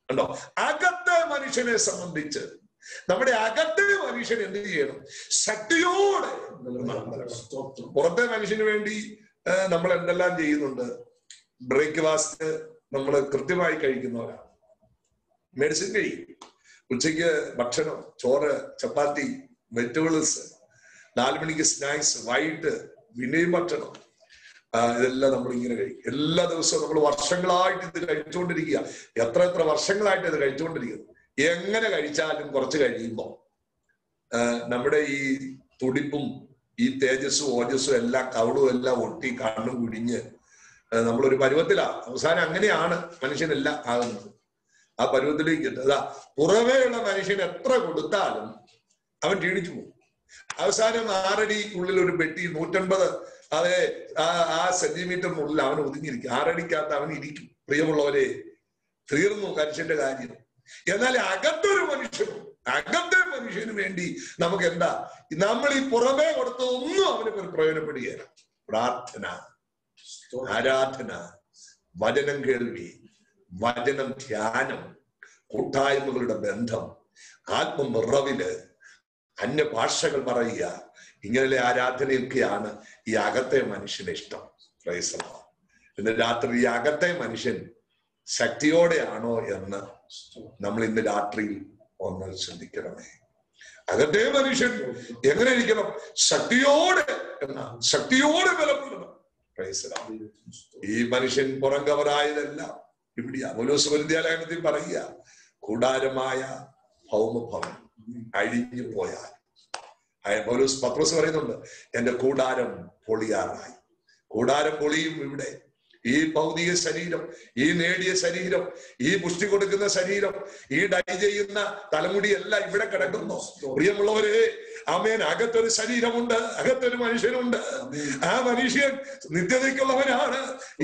ഉണ്ടോ. അകത്തെ മനുഷ്യനെ സംബന്ധിച്ച് നമ്മുടെ അകത്തെ മനുഷ്യൻ എന്ത് ചെയ്യണം? ശക്തിയോടെ. പുറത്തെ മനുഷ്യന് വേണ്ടി നമ്മൾ എന്തെല്ലാം ചെയ്യുന്നുണ്ട്? ബ്രേക്ക്ഫാസ്റ്റ് നമ്മൾ കൃത്യമായി കഴിക്കുന്നവരാണ്. മെഡിസിൻ കഴിക്കും, ഉച്ചയ്ക്ക് ഭക്ഷണം, ചോറ്, ചപ്പാത്തി, വെജിറ്റബിൾസ്, 4 മണിക്ക് സ്നാക്സ്, വൈകിട്ട് പിന്നെയും ഭക്ഷണം. ഇതെല്ലാം നമ്മൾ ഇങ്ങനെ കഴിക്കും. എല്ലാ ദിവസവും നമ്മൾ വർഷങ്ങളായിട്ട് ഇത് കഴിച്ചുകൊണ്ടിരിക്കുക. എത്ര വർഷങ്ങളായിട്ട് ഇത് കഴിച്ചുകൊണ്ടിരിക്കുന്നു. എങ്ങനെ കഴിച്ചാലും കുറച്ച് കഴിയുമ്പോൾ നമ്മുടെ ഈ തുടിപ്പും ഈ തേജസ്സും ഓജസ്സും എല്ലാം കവളും എല്ലാം ഒട്ടി കണ്ണും കുടിഞ്ഞ് നമ്മളൊരു പരുവത്തിലാണ്. അവസാനം അങ്ങനെയാണ് മനുഷ്യനെല്ലാം ആകുന്നത്. ആ പരുവത്തിലേക്ക് അതാ പുറമേയുള്ള മനുഷ്യൻ എത്ര കൊടുത്താലും അവൻ ക്ഷീണിച്ചു പോകും. അവസാനം 6 അടിക്കുള്ളിൽ ഒരു പെട്ടി 150 ആ സെന്റിമീറ്ററിനുള്ളിൽ അവൻ ഒതുങ്ങിയിരിക്കും. 6 അടിക്കകത്ത് അവൻ ഇരിക്കും. പ്രിയമുള്ളവരെ, തീർന്നു മനുഷ്യന്റെ കാര്യം. എന്നാൽ അകത്തെ മനുഷ്യന് വേണ്ടി നമുക്ക് എന്താ? നമ്മൾ ഈ പുറമേ കൊടുത്തതൊന്നും അവന് പ്രയോജനപ്പെടുകയില്ല. പ്രാർത്ഥന, ആരാധന, വചനം കേൾവി, വചനം ധ്യാനം, കൂട്ടായ്മകളുടെ ബന്ധം, ആത്മനിറവില് അന്യഭാഷകൾ പറയുക, ഇങ്ങനെ ആരാധനയൊക്കെയാണ് ഈ അകത്തെ മനുഷ്യന് ഇഷ്ടം. Price the Lord. ഇന്ന് രാത്രി ഈ അകത്തെ മനുഷ്യൻ ശക്തിയോടെയാണോ എന്ന് നമ്മൾ ഇന്ന് രാത്രിയിൽ ഒന്ന് ചിന്തിക്കണമേ. അകത്തെ മനുഷ്യൻ എങ്ങനെ ഇരിക്കണം? ശക്തിയോടെ ബലപ്പെടണം. Price the Lord. ഈ മനുഷ്യൻ പുറം കവറായതെല്ലാം ഇവിടെയാ. പൗലോസ് കൊരിന്ത്യലേഖനത്തിൽ പറയുക, കൂടാരമായ ഭൗമഭവനം അഴിഞ്ഞു പോയാൽ, പത്രോസ് പറയുന്നുണ്ട്, എന്റെ കൂടാരം പൊളിയാറായി. കൂടാരം പൊളിയും ഇവിടെ. ഈ ഭൗതിക ശരീരം, ഈ നേടിയ ശരീരം, ഈ പുഷ്ടി കൊടുക്കുന്ന ശരീരം, ഈ ഡൈ ചെയ്യുന്ന തലമുടി എല്ലാം ഇവിടെ കിടക്കുന്നു. പ്രിയമുള്ളവരെ, ആമേൻ, അകത്തൊരു ശരീരമുണ്ട്, അകത്തൊരു മനുഷ്യനുണ്ട്. ആ മനുഷ്യൻ നിത്യതയ്ക്കുള്ളവനാണ്.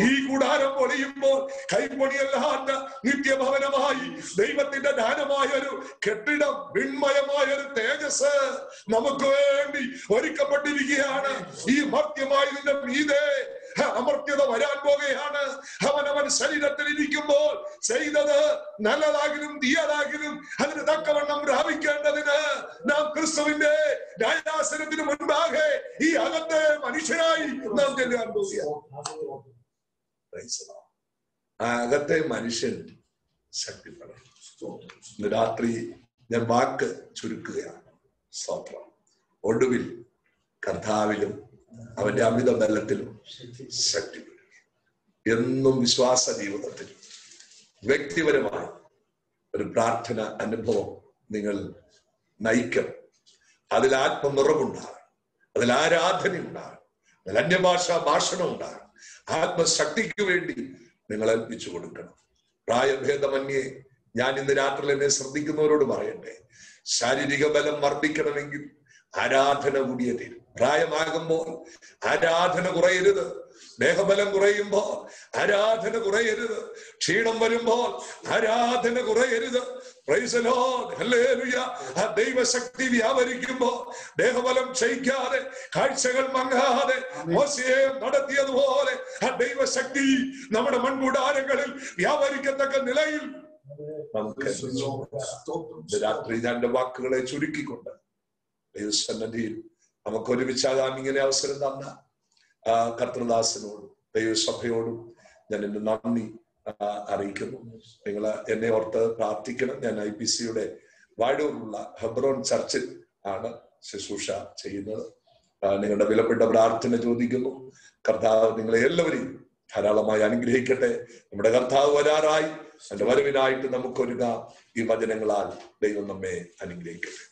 ഈ കൂടാരം പൊളിയുമ്പോൾ കൈപ്പൊടിയല്ലാത്ത നിത്യഭവനമായി ദൈവത്തിന്റെ ദാനമായ ഒരു കെട്ടിടം, വിൺമയമായൊരു തേജസ് നമുക്ക് വേണ്ടി ഒരുക്കപ്പെട്ടിരിക്കുകയാണ്. ഈ മർത്യമായതിന്റെ മീതെ അമർത്യത വരാൻ പോകുകയാണ്. അവനവൻ ശരീരത്തിൽ ഇരിക്കുമ്പോൾ ചെയ്തത് നല്ലതാകിലും തീയതാകിലും അതിന് തക്കവണ്ണം പ്രാപിക്കേണ്ടതിന് നാം ക്രിസ്തുവിന്റെ ന്യായാസനത്തിന് മുൻപാകെ ഈ അകത്തെ മനുഷ്യനായി നാം ചെല്ലാൻ പോവുകയാണ്. ആ അകത്തെ മനുഷ്യൻ ശക്തിപ്പെടണം. ഇന്ന് രാത്രി ഞാൻ വാക്ക് ചുരുക്കുകയാണ്. സ്തോത്രം. ഒടുവിൽ കർത്താവിലും അവന്റെ അമിത ബലത്തിലും ശക്തിപ്പെടുക. എന്നും വിശ്വാസ ജീവിതത്തിൽ വ്യക്തിപരമായി ഒരു പ്രാർത്ഥന അനുഭവം നിങ്ങൾ നയിക്കണം. അതിൽ ആത്മനിറവുണ്ടാകും, അതിൽ ആരാധന ഉണ്ടാകും, അതിൽ അന്യഭാഷാ ഭാഷണം ഉണ്ടാകും. ആത്മശക്തിക്ക് വേണ്ടി നിങ്ങൾ ഏൽപ്പിച്ചു കൊടുക്കണം. പ്രായഭേദമന്യേ ഞാൻ ഇന്ന് രാത്രി എന്നെ ശ്രദ്ധിക്കുന്നവരോട് പറയട്ടെ, ശാരീരിക ബലം വർദ്ധിക്കണമെങ്കിൽ ആരാധന കൂടിയേ തീരും. പ്രായമാകുമ്പോൾ ആരാധന കുറയരുത്. ദേഹബലം കുറയുമ്പോൾ ആരാധന കുറയരുത്. ക്ഷീണം വരുമ്പോൾ ആരാധന കുറയരുത്. പ്രൈസ് ദി ലോർഡ്, ഹല്ലേലൂയ. ആ ദൈവശക്തി വ്യാപരിക്കുമ്പോൾ ദേഹബലം ക്ഷയിക്കാതെ, കാഴ്ചകൾ മങ്ങാതെ മോശയെ നടത്തിയതുപോലെ ആ ദൈവശക്തി നമ്മുടെ മൺകൂടാരങ്ങളിൽ വ്യാപരിക്കത്തക്ക നിലയിൽ നമുക്ക് രാത്രി ഞാൻ എന്റെ വാക്കുകളെ ചുരുക്കിക്കൊണ്ട് ദൈവസന്നിധിയിൽ നമുക്ക് ഒരുമിച്ചാകാൻ ഇങ്ങനെ അവസരം തന്ന കർത്തൃദാസനോടും ദൈവസഭയോടും ഞാൻ എന്റെ നന്ദി അറിയിക്കുന്നു. നിങ്ങൾ എന്നെ ഓർത്ത് പ്രാർത്ഥിക്കണം. ഞാൻ IPCയുടെ വാഴൂരിലുള്ള ഹെബ്രോൻ ചർച്ചിൽ ആണ് ശുശ്രൂഷ ചെയ്യുന്നത്. നിങ്ങളുടെ വിലപ്പെട്ട പ്രാർത്ഥന ചോദിക്കുന്നു. കർത്താവ് നിങ്ങളെ എല്ലാവരെയും ധാരാളമായി അനുഗ്രഹിക്കട്ടെ. നമ്മുടെ കർത്താവ് വരാറായി. അതിന്റെ വരവിനായിട്ട് നമുക്കൊരുങ്ങാം. ഈ വചനങ്ങളാൽ ദൈവം നമ്മെ അനുഗ്രഹിക്കട്ടെ.